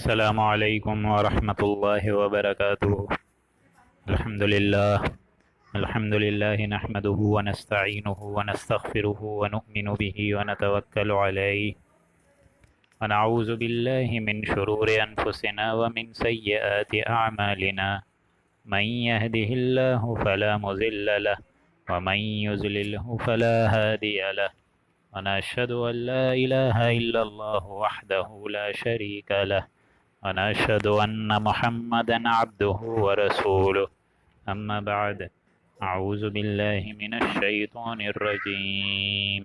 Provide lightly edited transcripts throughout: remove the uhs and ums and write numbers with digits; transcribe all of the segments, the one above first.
السلام علیکم ورحمۃ اللہ وبرکاتہ۔ الحمد للہ نحمده ونستعینه ونستغفره ونؤمن به ونتوکل علیہ ونعوذ باللہ من شرور انفسنا ومن سیئات اعمالنا من يهده اللہ فلا مضل له ومن يضلله فلا هادی له ونشهد ان لا الہ الا اللہ وحده لا شریک له ونشهد أن محمدا عبده ورسوله أما بعد أعوذ بالله من الشيطان الرجيم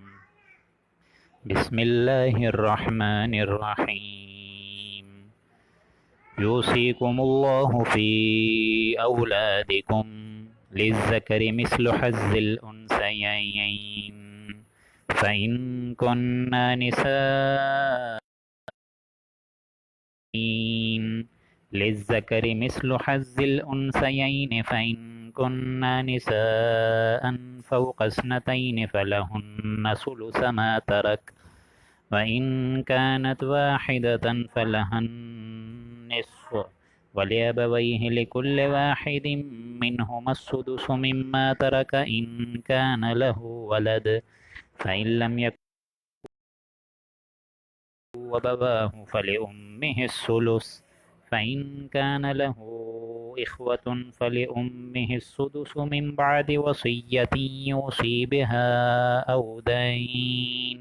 بسم الله الرحمن الرحيم يوصيكم الله في أولادكم للذكر مثل حظ الأنثيين فإن كن نساء للذكر مثل حظ الأنثيين فإن كن نساء فوق اثنتين فلهن ثلث ما ترك وإن كانت واحدة فلها النصف ولأبويه لكل واحد منهما السدس مما ترك إن كان له ولد فإن لم يكن وأبواه فلأمه الثلث فإن كان له إخوة فلأمه السدس من بعد وصية يوصي بها أو دين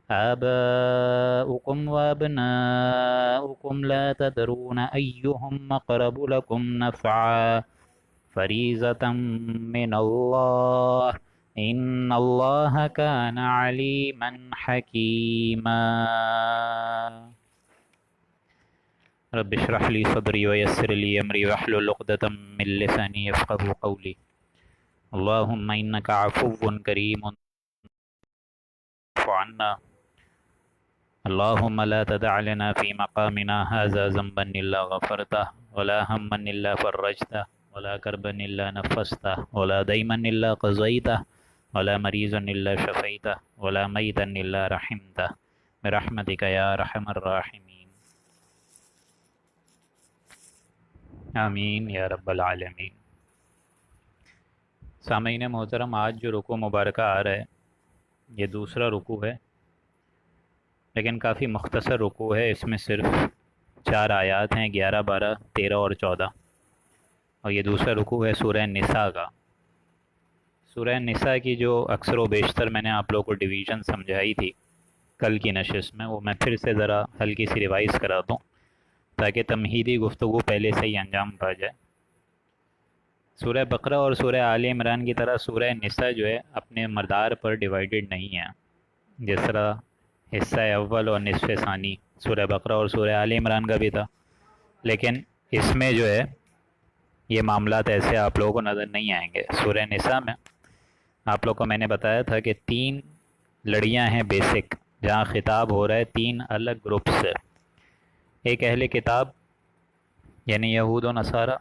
آباؤكم وأبناؤكم لا تدرون أيهم أقرب لكم نفعا فريضة من الله ان اللہ کان علیما حکیما رب اشرح لی صدری ویسر لی امری واحلل عقدۃ من لسانی یفقهوا قولی اللهم انک عفو کریم اعف عنا اللهم لا تدع لنا في مقامنا هذا ذنبا الا غفرته ولا هما الا فرجته ولا كربا الا نفسته ولا ديما الا قضيته ولا مریضا الا شفیتہ ولا میتا الا رحمتہ برحمتک یا ارحم الراحمین آمین یا رب العالمین۔ سامعین محترم، آج جو رکوع مبارکہ آ رہا ہے یہ دوسرا رکوع ہے، لیکن کافی مختصر رکوع ہے۔ اس میں صرف 4 آیات ہیں، 11، 12، 13 اور 14، اور یہ دوسرا رکوع ہے سورہ نساء کا۔ سورہ نساء کی جو اکثر و بیشتر میں نے آپ لوگوں کو ڈویژن سمجھائی تھی کل کی نشست میں، وہ میں پھر سے ذرا ہلکی سی ریوائز کرا دوں تاکہ تمہیدی گفتگو پہلے سے ہی انجام پا جائے۔ سورہ بقرہ اور سورہ آل عمران کی طرح سورہ نساء جو ہے اپنے مدار پر ڈیوائیڈڈ نہیں ہے، جس طرح حصہ اول اور نصف ثانی سورہ بقرہ اور سورہ آل عمران کا بھی تھا، لیکن اس میں جو ہے یہ معاملات ایسے آپ لوگوں کو نظر نہیں آئیں گے۔ سورہ نساء میں آپ لوگ کو میں نے بتایا تھا کہ 3 لڑیاں ہیں بیسک، جہاں خطاب ہو رہا ہے 3 الگ گروپ سے۔ ایک اہل کتاب یعنی یہود و نصارہ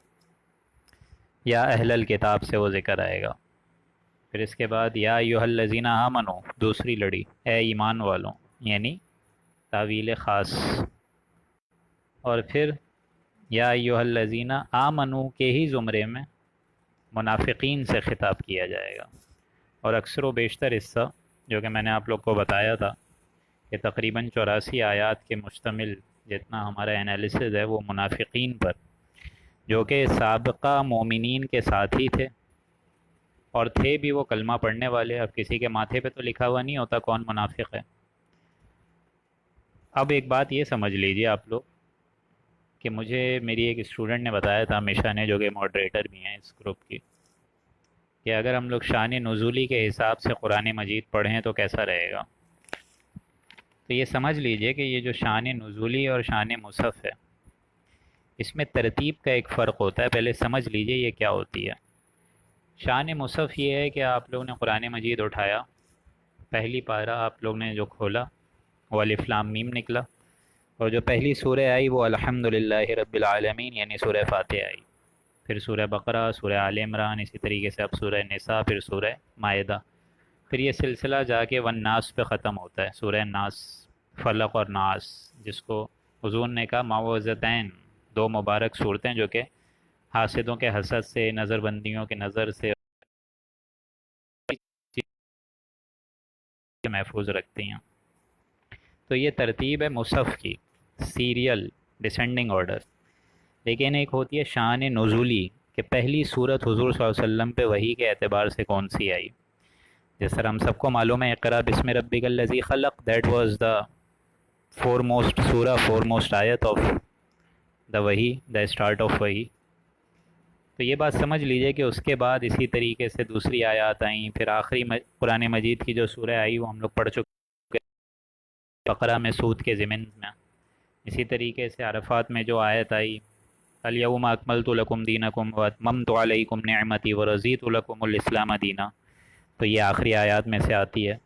یا اہل الکتاب سے وہ ذکر آئے گا۔ پھر اس کے بعد یا ایھا الذین آمنو، دوسری لڑی اے ایمان والوں، یعنی تعویل خاص، اور پھر یا ایھا الذین آمنو کے ہی زمرے میں منافقین سے خطاب کیا جائے گا۔ اور اکثر و بیشتر حصہ جو کہ میں نے آپ لوگ کو بتایا تھا کہ تقریباً 84 آیات کے مشتمل جتنا ہمارا انالیسز ہے وہ منافقین پر، جو کہ سابقہ مومنین کے ساتھ ہی تھے اور تھے بھی وہ کلمہ پڑھنے والے۔ اب کسی کے ماتھے پہ تو لکھا ہوا نہیں ہوتا کون منافق ہے۔ اب ایک بات یہ سمجھ لیجئے آپ لوگ کہ مجھے میری ایک اسٹوڈنٹ نے بتایا تھا، ہمیشہ نے، جو کہ ماڈریٹر بھی ہیں اس گروپ کی، کہ اگر ہم لوگ شان نزولی کے حساب سے قرآن مجید پڑھیں تو کیسا رہے گا۔ تو یہ سمجھ لیجئے کہ یہ جو شان نزولی اور شان مصحف ہے، اس میں ترتیب کا ایک فرق ہوتا ہے۔ پہلے سمجھ لیجئے یہ کیا ہوتی ہے۔ شان مصحف یہ ہے کہ آپ لوگ نے قرآن مجید اٹھایا، پہلی پارہ آپ لوگ نے جو کھولا وہ الف لام میم نکلا، اور جو پہلی سورہ آئی وہ الحمدللہ رب العالمین یعنی سورہ فاتحہ آئی، پھر سورہ بقرہ، سورہ آل عمران، اسی طریقے سے اب سورہ نساء، پھر سورہ مائدہ، پھر یہ سلسلہ جا کے والناس پہ ختم ہوتا ہے، سورہ ناس، فلق اور ناس، جس کو حضور نے کہا معوذتین، دو مبارک صورتیں جو کہ حاسدوں کے حسد سے، نظر بندیوں کے نظر سے محفوظ رکھتی ہیں۔ تو یہ ترتیب ہے مصحف کی، سیریل ڈسینڈنگ آرڈر۔ لیکن ایک ہوتی ہے شان نزولی، کہ پہلی صورت حضور صلی اللہ علیہ وسلم پہ وحی کے اعتبار سے کون سی آئی۔ جس طرح ہم سب کو معلوم ہے اقرا بسم ربک الذی خلق، that was the foremost سورہ، فور موسٹ آیت آف دا وحی، دا اسٹارٹ آف وحی۔ تو یہ بات سمجھ لیجئے کہ اس کے بعد اسی طریقے سے دوسری آیات آئیں، پھر آخری قرآن مجید کی جو سورہ آئی وہ ہم لوگ پڑھ چکے بقرہ میں، سود کے ضمن میں۔ اسی طریقے سے عرفات میں جو آیت آئی الیوم اکملت لکم دینکم واتممت علیکم نعمتی ورضیت لکم الاسلام دینا، تو یہ آخری آیات میں سے آتی ہے۔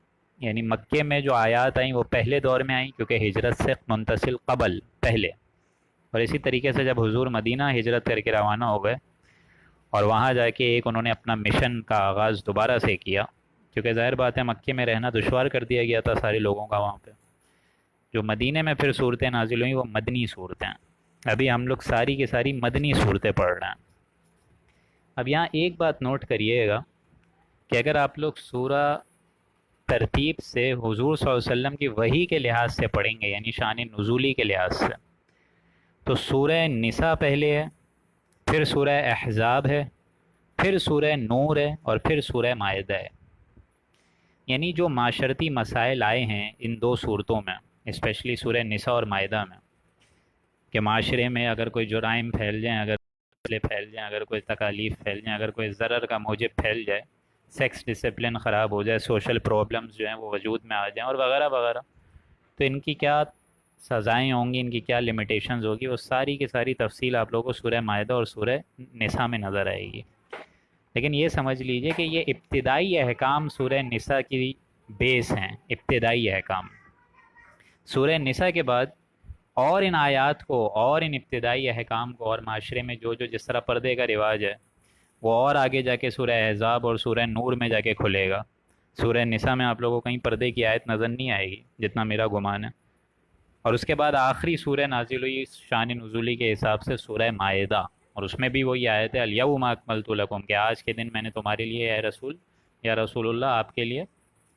یعنی مکے میں جو آیات آئیں وہ پہلے دور میں آئیں، کیونکہ ہجرت سے منتصل قبل پہلے، اور اسی طریقے سے جب حضور مدینہ ہجرت کر کے روانہ ہو گئے اور وہاں جا کے ایک انہوں نے اپنا مشن کا آغاز دوبارہ سے کیا، کیونکہ ظاہر بات ہے مکے میں رہنا دشوار کر دیا گیا تھا سارے لوگوں کا وہاں پہ۔ جو مدینے میں پھر صورتیں نازل ہوئیں وہ مدنی صورتیں، ابھی ہم لوگ ساری کی ساری مدنی صورتیں پڑھ رہے ہیں۔ اب یہاں ایک بات نوٹ کریے گا کہ اگر آپ لوگ سورہ ترتیب سے حضور صلی اللہ علیہ وسلم کی وحی کے لحاظ سے پڑھیں گے، یعنی شان نزولی کے لحاظ سے، تو سورہ نساء پہلے ہے، پھر سورہ احزاب ہے، پھر سورہ نور ہے، اور پھر سورہ مائدہ ہے۔ یعنی جو معاشرتی مسائل آئے ہیں ان دو صورتوں میں، اسپیشلی سورہ نساء اور مائدہ میں، کہ معاشرے میں اگر کوئی جرائم پھیل جائیں، اگر مسئلے پھیل جائیں، اگر کوئی تکالیف پھیل جائیں، اگر کوئی ضرر کا موجب پھیل جائے، سیکس ڈسپلن خراب ہو جائے، سوشل پرابلمز جو ہیں وہ وجود میں آ جائیں اور وغیرہ وغیرہ، تو ان کی کیا سزائیں ہوں گی، ان کی کیا لمیٹیشنز ہوگی، وہ ساری کی ساری تفصیل آپ لوگوں کو سورہ مائدہ اور سورہ نساء میں نظر آئے گی۔ لیکن یہ سمجھ لیجئے کہ یہ ابتدائی احکام سورہ نساء کی بیس ہیں، ابتدائی احکام۔ سورہ نساء کے بعد اور ان آیات کو اور ان ابتدائی احکام کو اور معاشرے میں جو جس طرح پردے کا رواج ہے وہ اور آگے جا کے سورہ احزاب اور سورہ نور میں جا کے کھلے گا۔ سورہ نساء میں آپ لوگوں کو کہیں پردے کی آیت نظر نہیں آئے گی جتنا میرا گمان ہے۔ اور اس کے بعد آخری سورہ نازل ہوئی شان نزولی کے حساب سے سورہ مائدہ، اور اس میں بھی وہی آیت ہے الیوم اکملت لکم، کہ آج کے دن میں نے تمہارے لیے اے رسول یا رسول اللہ آپ کے لیے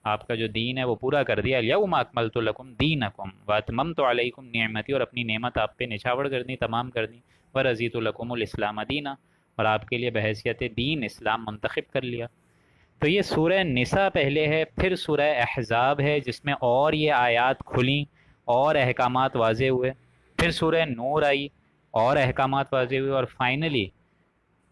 آپ کا جو دین ہے وہ پورا کر دیا، الیوم اکملت لکم دینکم واتممت علیکم نعمتی، اور اپنی نعمت آپ پہ نچھاور کر دی، تمام کر دی، ورضیت لکم الاسلام دینا، اور آپ کے لیے بحیثیت دین اسلام منتخب کر لیا۔ تو یہ سورہ نساء پہلے ہے، پھر سورہ احزاب ہے جس میں اور یہ آیات کھلیں اور احکامات واضح ہوئے، پھر سورہ نور آئی اور احکامات واضح ہوئے، اور فائنلی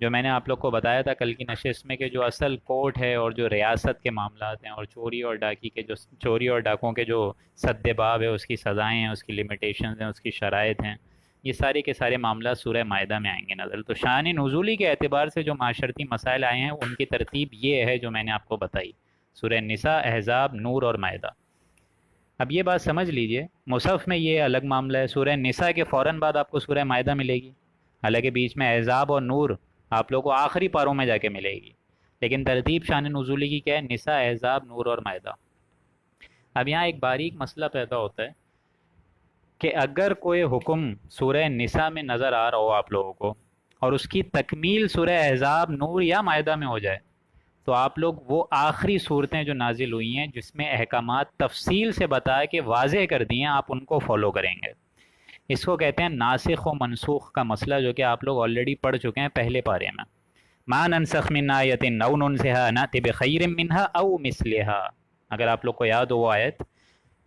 جو میں نے آپ لوگ کو بتایا تھا کل کی نشست میں، کہ جو اصل کورٹ ہے اور جو ریاست کے معاملات ہیں اور چوری اور ڈاکی کے جو چوری اور ڈاکوں کے جو سد باب ہے، اس کی سزائیں ہیں، اس کی لمیٹیشنز ہیں، اس کی شرائط ہیں، یہ سارے کے سارے معاملات سورہ مائدہ میں آئیں گے نظر۔ تو شان نزولی کے اعتبار سے جو معاشرتی مسائل آئے ہیں ان کی ترتیب یہ ہے جو میں نے آپ کو بتائی، سورہ نساء، احزاب، نور اور مائدہ۔ اب یہ بات سمجھ لیجئے مصحف میں یہ الگ معاملہ ہے، سورہ نساء کے فوراً بعد آپ کو سورہ مائدہ ملے گی، حالانکہ بیچ میں احزاب اور نور آپ لوگوں کو آخری پاروں میں جا کے ملے گی، لیکن ترتیب شان نزولی کی کیا ہے؟ نساء، احزاب، نور اور مائدہ۔ اب یہاں ایک باریک مسئلہ پیدا ہوتا ہے کہ اگر کوئی حکم سورہ نساء میں نظر آ رہا ہو آپ لوگوں کو اور اس کی تکمیل سورہ احزاب، نور یا مائدہ میں ہو جائے، تو آپ لوگ وہ آخری صورتیں جو نازل ہوئی ہیں جس میں احکامات تفصیل سے بتا کے واضح کر دیے ہیں، آپ ان کو فالو کریں گے۔ اس کو کہتے ہیں ناسخ و منسوخ کا مسئلہ، جو کہ آپ لوگ آلریڈی پڑھ چکے ہیں پہلے پارے میں۔ ما ننسخ من آیت او ننسها نأتی بخیر منها او مثلها، اگر آپ لوگ کو یاد ہو وہ آیت،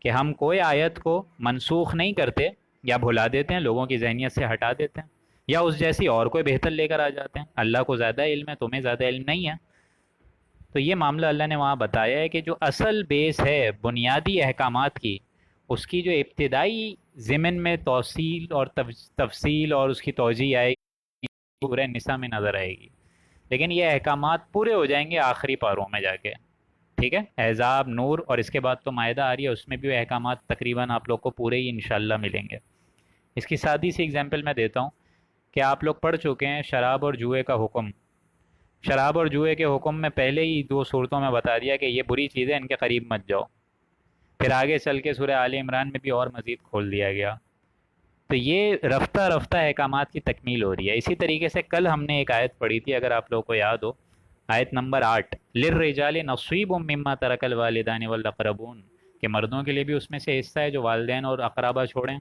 کہ ہم کوئی آیت کو منسوخ نہیں کرتے یا بھلا دیتے ہیں، لوگوں کی ذہنیت سے ہٹا دیتے ہیں، یا اس جیسی اور کوئی بہتر لے کر آ جاتے ہیں۔ اللہ کو زیادہ علم ہے، تمہیں زیادہ علم نہیں ہے۔ تو یہ معاملہ اللہ نے وہاں بتایا ہے کہ جو اصل بیس ہے بنیادی احکامات کی، اس کی جو ابتدائی ضمن میں توصیل اور تفصیل اور اس کی توجیہ آئے گی سورہ نساء میں نظر آئے گی، لیکن یہ احکامات پورے ہو جائیں گے آخری پاروں میں جا کے، ٹھیک ہے؟ احزاب، نور، اور اس کے بعد تو مائدہ آ رہی ہے، اس میں بھی وہ احکامات تقریباً آپ لوگ کو پورے ہی انشاءاللہ ملیں گے۔ اس کی سادی سی اگزامپل میں دیتا ہوں کہ آپ لوگ پڑھ چکے ہیں شراب اور جوئے کا حکم۔ شراب اور جوئے کے حکم میں پہلے ہی دو صورتوں میں بتا دیا کہ یہ بری چیزیں، ان کے قریب مت جاؤ۔ پھر آگے چل کے سورہ آل عمران میں بھی اور مزید کھول دیا گیا۔ تو یہ رفتہ رفتہ احکامات کی تکمیل ہو رہی ہے۔ اسی طریقے سے کل ہم نے ایک آیت پڑھی تھی، اگر آپ لوگوں کو یاد ہو، آیت نمبر 8، للرجال نصیب مما ترک الوالدان والاقربون، کہ مردوں کے لیے بھی اس میں سے حصہ ہے جو والدین اور اقربا چھوڑیں،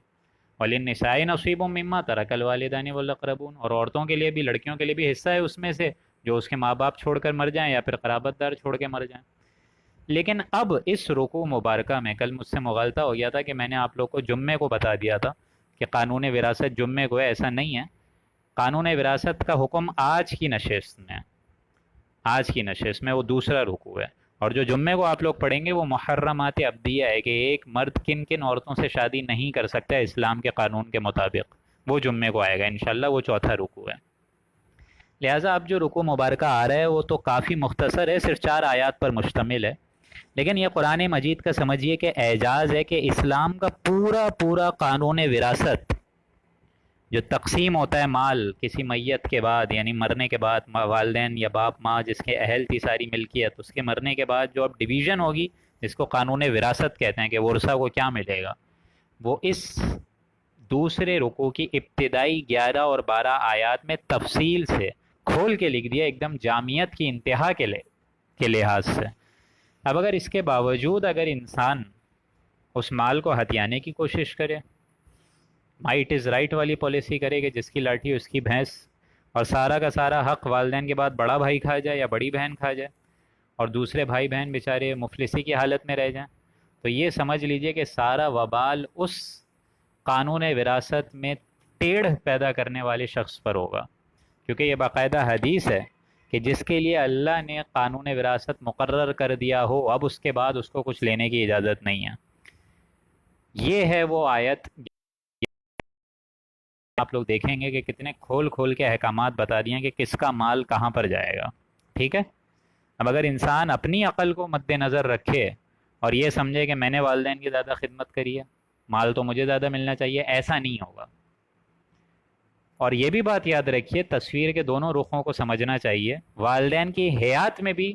وللنساء نصیب مما ترک الوالدان والاقربون، اور عورتوں کے لیے بھی، لڑکیوں کے لیے بھی حصہ ہے اس میں سے جو اس کے ماں باپ چھوڑ کر مر جائیں یا پھر قرابت دار چھوڑ کے مر جائیں۔ لیکن اب اس رکوع مبارکہ میں کل مجھ سے مغالطہ ہو گیا تھا کہ میں نے آپ لوگ کو جمعے کو بتا دیا تھا کہ قانون وراثت جمعے کو ہے، ایسا نہیں ہے۔ قانون وراثت کا حکم آج کی نشست میں، آج کی نشست میں وہ دوسرا رکوع ہے، اور جو جمعے کو آپ لوگ پڑھیں گے وہ محرمات ابدیہ ہے کہ ایک مرد کن کن عورتوں سے شادی نہیں کر سکتا اسلام کے قانون کے مطابق، وہ جمعے کو آئے گا انشاءاللہ، وہ چوتھا رکوع ہے۔ لہٰذا اب جو رکوع مبارکہ آ رہا ہے وہ تو کافی مختصر ہے، صرف 4 آیات پر مشتمل ہے، لیکن یہ قرآن مجید کا سمجھیے کہ اعجاز ہے کہ اسلام کا پورا پورا قانون وراثت، جو تقسیم ہوتا ہے مال کسی میت کے بعد، یعنی مرنے کے بعد، والدین یا باپ ماں جس کے اہل تھی ساری ملکیت، اس کے مرنے کے بعد جو اب ڈویژن ہوگی جس کو قانون وراثت کہتے ہیں کہ ورثہ کو کیا ملے گا، وہ اس دوسرے رکوع کی ابتدائی 11 اور 12 آیات میں تفصیل سے کھول کے لکھ دیا، ایک دم جامعیت کی انتہا کے لحاظ سے۔ اب اگر اس کے باوجود اگر انسان اس مال کو ہتھیانے کی کوشش کرے، مائٹ از رائٹ والی پالیسی کرے کہ جس کی لاٹھی اس کی بھینس، اور سارا کا سارا حق والدین کے بعد بڑا بھائی کھا جائے یا بڑی بہن کھا جائے، اور دوسرے بھائی بہن بیچارے مفلسی کی حالت میں رہ جائیں، تو یہ سمجھ لیجئے کہ سارا وبال اس قانون وراثت میں ٹیڑھ پیدا کرنے والے شخص پر ہوگا، کیونکہ یہ باقاعدہ حدیث ہے کہ جس کے لیے اللہ نے قانون وراثت مقرر کر دیا ہو، اب اس کے بعد اس کو کچھ لینے کی اجازت نہیں ہے۔ یہ ہے وہ آیت، آپ لوگ دیکھیں گے کہ کتنے کھول کھول کے احکامات بتا دیے ہیں کہ کس کا مال کہاں پر جائے گا، ٹھیک ہے۔ اب اگر انسان اپنی عقل کو مد نظر رکھے اور یہ سمجھے کہ میں نے والدین کی زیادہ خدمت کری ہے، مال تو مجھے زیادہ ملنا چاہیے، ایسا نہیں ہوگا۔ اور یہ بھی بات یاد رکھیے، تصویر کے دونوں رخوں کو سمجھنا چاہیے، والدین کی حیات میں بھی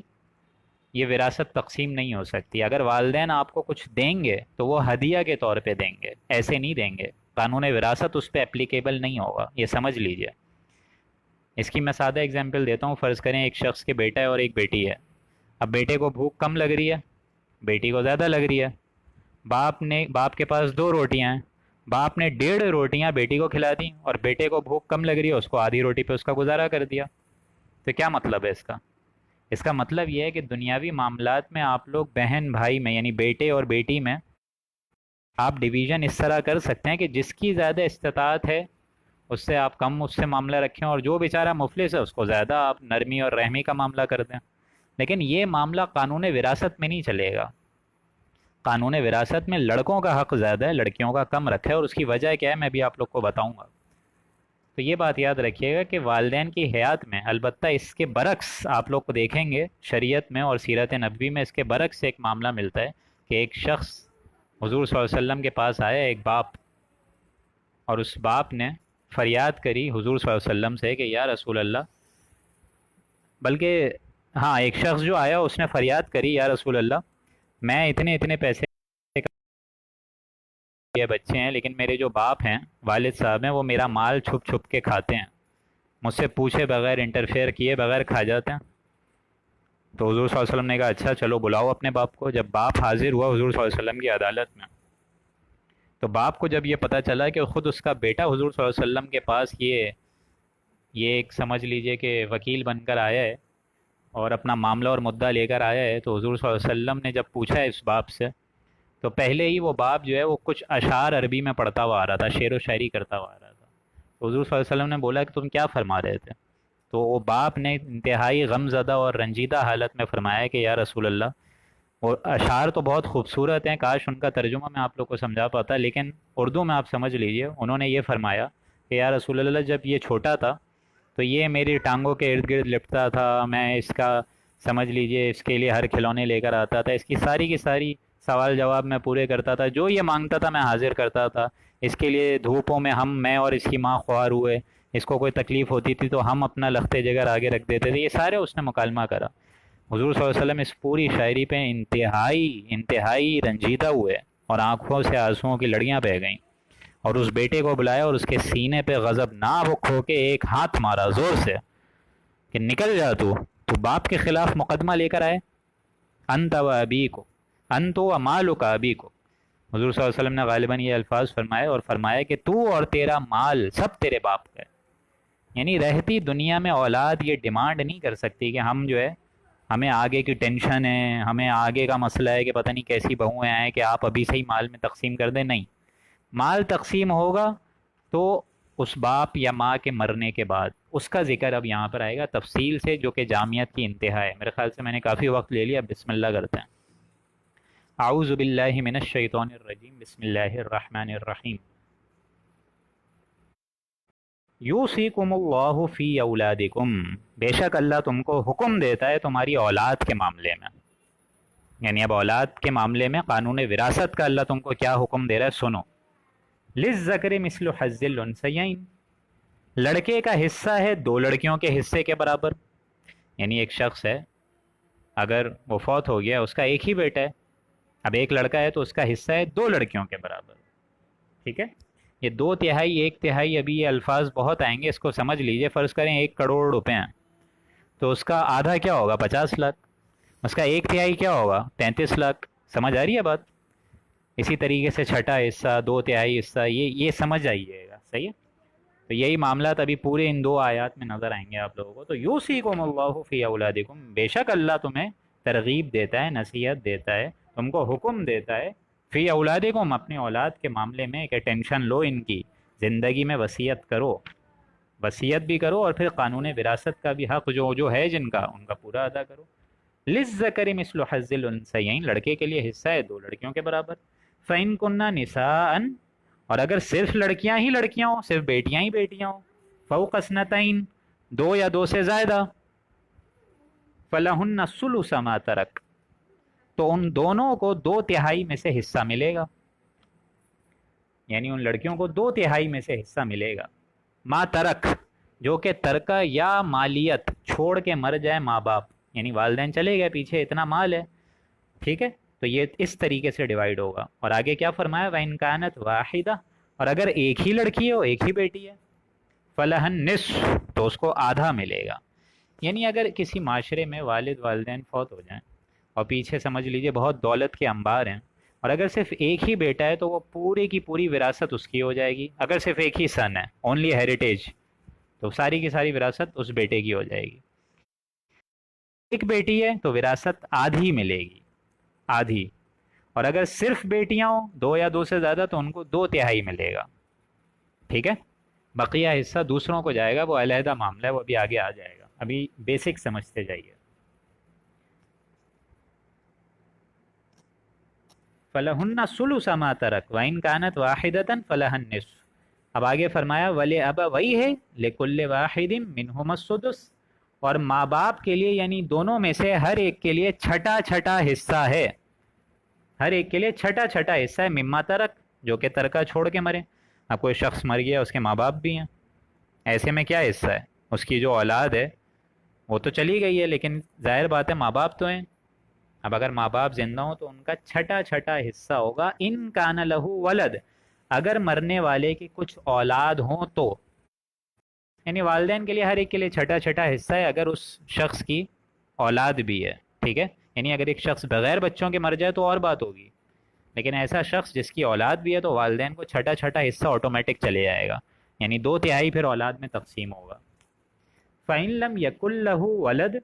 یہ وراثت تقسیم نہیں ہو سکتی۔ اگر والدین آپ کو کچھ دیں گے تو وہ ہدیہ کے طور پہ دیں گے، ایسے نہیں دیں گے، قانون وراثت اس پہ اپلیکیبل نہیں ہوگا، یہ سمجھ لیجئے۔ اس کی میں سادہ اگزامپل دیتا ہوں، فرض کریں ایک شخص کے بیٹا ہے اور ایک بیٹی ہے، اب بیٹے کو بھوک کم لگ رہی ہے، بیٹی کو زیادہ لگ رہی ہے، باپ کے پاس 2 روٹیاں ہیں، باپ نے 1.5 روٹیاں بیٹی کو کھلا دیں، اور بیٹے کو بھوک کم لگ رہی ہے، اس کو آدھی روٹی پہ اس کا گزارا کر دیا۔ تو کیا مطلب ہے اس کا؟ اس کا مطلب یہ ہے کہ دنیاوی معاملات میں آپ لوگ بہن بھائی میں، یعنی بیٹے اور بیٹی میں، آپ ڈویژن اس طرح کر سکتے ہیں کہ جس کی زیادہ استطاعت ہے اس سے آپ کم اس سے معاملہ رکھیں، اور جو بیچارہ مفلس ہے اس کو زیادہ آپ نرمی اور رحمی کا معاملہ کر دیں۔ لیکن یہ معاملہ قانون وراثت میں نہیں چلے گا۔ قانون وراثت میں لڑکوں کا حق زیادہ ہے، لڑکیوں کا کم رکھا ہے، اور اس کی وجہ کیا ہے میں بھی آپ لوگ کو بتاؤں گا۔ تو یہ بات یاد رکھیے گا کہ والدین کی حیات میں، البتہ اس کے برعکس آپ لوگ کو دیکھیں گے شریعت میں اور سیرت نبوی میں، اس کے برعکس ایک معاملہ ملتا ہے کہ ایک شخص حضور صلی اللہ علیہ وسلم کے پاس آیا، ایک باپ، اور اس باپ نے فریاد کری حضور صلی اللہ علیہ وسلم سے کہ یا رسول اللہ، بلکہ ہاں ایک شخص جو آیا اس نے فریاد کری یا رسول اللہ، میں اتنے پیسے کے بچے ہیں، لیکن میرے جو باپ ہیں، والد صاحب ہیں، وہ میرا مال چھپ چھپ کے کھاتے ہیں، مجھ سے پوچھے بغیر، انٹرفیئر کیے بغیر کھا جاتے ہیں۔ تو حضور صلی اللہ علیہ وسلم نے کہا اچھا چلو بلاؤ اپنے باپ کو۔ جب باپ حاضر ہوا حضور صلی اللہ علیہ وسلم کی عدالت میں، تو باپ کو جب یہ پتہ چلا کہ خود اس کا بیٹا حضور صلی اللہ علیہ وسلم کے پاس یہ ایک سمجھ لیجئے کہ وکیل بن کر آیا ہے اور اپنا معاملہ اور مدعا لے کر آیا ہے، تو حضور صلی اللہ علیہ وسلم نے جب پوچھا اس باپ سے، تو پہلے ہی وہ باپ جو ہے وہ کچھ اشعار عربی میں پڑھتا ہوا آ رہا تھا، شعر و شاعری کرتا ہوا آ رہا تھا۔ تو حضور صلی اللہ علیہ وسلم نے بولا کہ تم کیا فرما رہے تھے؟ تو وہ باپ نے انتہائی غم زدہ اور رنجیدہ حالت میں فرمایا کہ یا رسول اللہ، وہ اشعار تو بہت خوبصورت ہیں، کاش ان کا ترجمہ میں آپ لوگ کو سمجھا پاتا، لیکن اردو میں آپ سمجھ لیجئے۔ انہوں نے یہ فرمایا کہ یا رسول اللہ، جب یہ چھوٹا تھا تو یہ میری ٹانگوں کے ارد گرد لپٹتا تھا، میں اس کا سمجھ لیجئے اس کے لیے ہر کھلونے لے کر آتا تھا، اس کی ساری سوال جواب میں پورے کرتا تھا، جو یہ مانگتا تھا میں حاضر کرتا تھا، اس کے لیے دھوپوں میں میں اور اس کی ماں خوار ہوئے، اس کو کوئی تکلیف ہوتی تھی تو ہم اپنا لخت جگر آگے رکھ دیتے تھے، یہ سارے اس نے مکالمہ کرا۔ حضور صلی اللہ علیہ وسلم اس پوری شاعری پہ انتہائی رنجیدہ ہوئے اور آنکھوں سے آنسوؤں کی لڑیاں بہہ گئیں، اور اس بیٹے کو بلایا اور اس کے سینے پہ غضب ناک کھو کے ایک ہاتھ مارا زور سے کہ نکل جا تو باپ کے خلاف مقدمہ لے کر آئے. انت و ابی کو، انت و مالو کا ابی کو. حضور صلی اللہ علیہ وسلم نے غالباً یہ الفاظ فرمائے اور فرمایا کہ تو اور تیرا مال سب تیرے باپ کا ہے. یعنی رہتی دنیا میں اولاد یہ ڈیمانڈ نہیں کر سکتی کہ ہم جو ہے، ہمیں آگے کی ٹینشن ہے، ہمیں آگے کا مسئلہ ہے کہ پتہ نہیں کیسی بہویں آئیں کہ آپ ابھی سے ہی مال میں تقسیم کر دیں. نہیں، مال تقسیم ہوگا تو اس باپ یا ماں کے مرنے کے بعد. اس کا ذکر اب یہاں پر آئے گا تفصیل سے، جو کہ جامعیت کی انتہا ہے. میرے خیال سے میں نے کافی وقت لے لیا، بسم اللہ کرتے ہیں. اعوذ باللہ من الشیطان الرجیم، بسم اللہ الرحمن الرحیم. یوصیکم اللہ فی اولادکم، بے شک اللہ تم کو حکم دیتا ہے تمہاری اولاد کے معاملے میں. یعنی اب اولاد کے معاملے میں قانون وراثت کا اللہ تم کو کیا حکم دے رہا ہے، سنو. للذکر مثل حظ الانثیین، لڑکے کا حصہ ہے دو لڑکیوں کے حصے کے برابر. یعنی ایک شخص ہے، اگر وہ فوت ہو گیا، اس کا ایک ہی بیٹا ہے، اب ایک لڑکا ہے تو اس کا حصہ ہے دو لڑکیوں کے برابر. ٹھیک ہے، یہ 2/3 1/3 ابھی یہ الفاظ بہت آئیں گے، اس کو سمجھ لیجئے. فرض کریں 1 کروڑ روپے ہیں تو اس کا آدھا کیا ہوگا، 50 لاکھ. اس کا 1/3 کیا ہوگا، 33 لاکھ. سمجھ آ رہی ہے بات؟ اسی طریقے سے چھٹا حصہ، 2/3 حصہ، یہ سمجھ آئیے گا. صحیح ہے؟ تو یہی معاملات ابھی پورے ان 2 آیات میں نظر آئیں گے آپ لوگوں کو. تو یوصیکم اللہ فی اولادکم، بے شک اللہ تمہیں ترغیب دیتا ہے، نصیحت دیتا ہے، تم کو حکم دیتا ہے. فی اولادکم، اپنی اولاد کے معاملے میں کہ ٹینشن لو ان کی، زندگی میں وصیت کرو، وصیت بھی کرو اور پھر قانون وراثت کا بھی حق جو ہے جن کا، ان کا پورا ادا کرو. للذکر مثل حظ الانثیین، لڑکے کے لیے حصہ ہے دو لڑکیوں کے برابر. فإن كن نساء، اور اگر صرف لڑکیاں ہی لڑکیاں ہوں، صرف بیٹیاں ہی بیٹیاں ہوں، فوق اثنتین، دو یا دو سے زیادہ، فلہن الثلث ما ترک، تو ان دونوں کو 2/3 میں سے حصہ ملے گا. یعنی ان لڑکیوں کو 2/3 میں سے حصہ ملے گا. ما ترک، جو کہ ترکہ یا مالیت، چھوڑ کے مر جائے ماں باپ، یعنی والدین چلے گئے پیچھے، اتنا مال ہے. ٹھیک ہے، تو یہ اس طریقے سے ڈیوائیڈ ہوگا. اور آگے کیا فرمایا، وَإِن كَانَتْ وَاحِدَةً، اور اگر ایک ہی لڑکی ہے، ایک ہی بیٹی ہے، فَلَهَا النِّصْفُ، تو اس کو آدھا ملے گا. یعنی اگر کسی معاشرے میں والد والدین فوت ہو جائیں اور پیچھے سمجھ لیجئے بہت دولت کے انبار ہیں، اور اگر صرف ایک ہی بیٹا ہے تو وہ پورے کی پوری وراثت اس کی ہو جائے گی. اگر صرف ایک ہی سن ہے، اونلی ہیریٹیج، تو ساری کی ساری وراثت اس بیٹے کی ہو جائے گی. ایک بیٹی ہے تو وراثت آدھی ملے گی، آدھی. اور اگر صرف بیٹیاں ہوں، دو یا دو سے زیادہ، تو ان کو 2/3 ملے گا. ٹھیک ہے، بقیہ حصہ دوسروں کو جائے گا، وہ علیحدہ معاملہ ہے، وہ ابھی آگے آ جائے گا. ابھی بیسک سمجھتے جائیے. فَلَهُنَّ الثُّلُثُ مَا تَرَكَ وَإِن كَانَتْ وَاحِدَةً فَلَهَا النِّصْفُ. اب آگے فرمایا وَلِأَبَوَيْهِ لِكُلِّ وَاحِدٍ مِّنْهُمَا السُّدُسُ، اور ماں باپ کے لیے، یعنی دونوں میں سے ہر ایک کے لیے چھٹا حصہ ہے. ہر ایک کے لیے چھٹا حصہ ہے. مما ترک، جو کہ ترکہ چھوڑ کے مرے. اب کوئی شخص مر گیا، اس کے ماں باپ بھی ہیں، ایسے میں کیا حصہ ہے، اس کی جو اولاد ہے وہ تو چلی گئی ہے، لیکن ظاہر بات ہے ماں باپ تو ہیں. اب اگر ماں باپ زندہ ہوں تو ان کا چھٹا حصہ ہوگا. ان کان لہو ولد، اگر مرنے والے کی کچھ اولاد ہوں تو. یعنی والدین کے لیے ہر ایک کے لیے چھٹا حصہ ہے اگر اس شخص کی اولاد بھی ہے. ٹھیک ہے، یعنی اگر ایک شخص بغیر بچوں کے مر جائے تو اور بات ہوگی، لیکن ایسا شخص جس کی اولاد بھی ہے تو والدین کو چھٹا حصہ آٹومیٹک چلے جائے گا. یعنی 2/3 پھر اولاد میں تقسیم ہوگا. فَإِن لَمْ يَكُن لَهُ وَلَدٌ،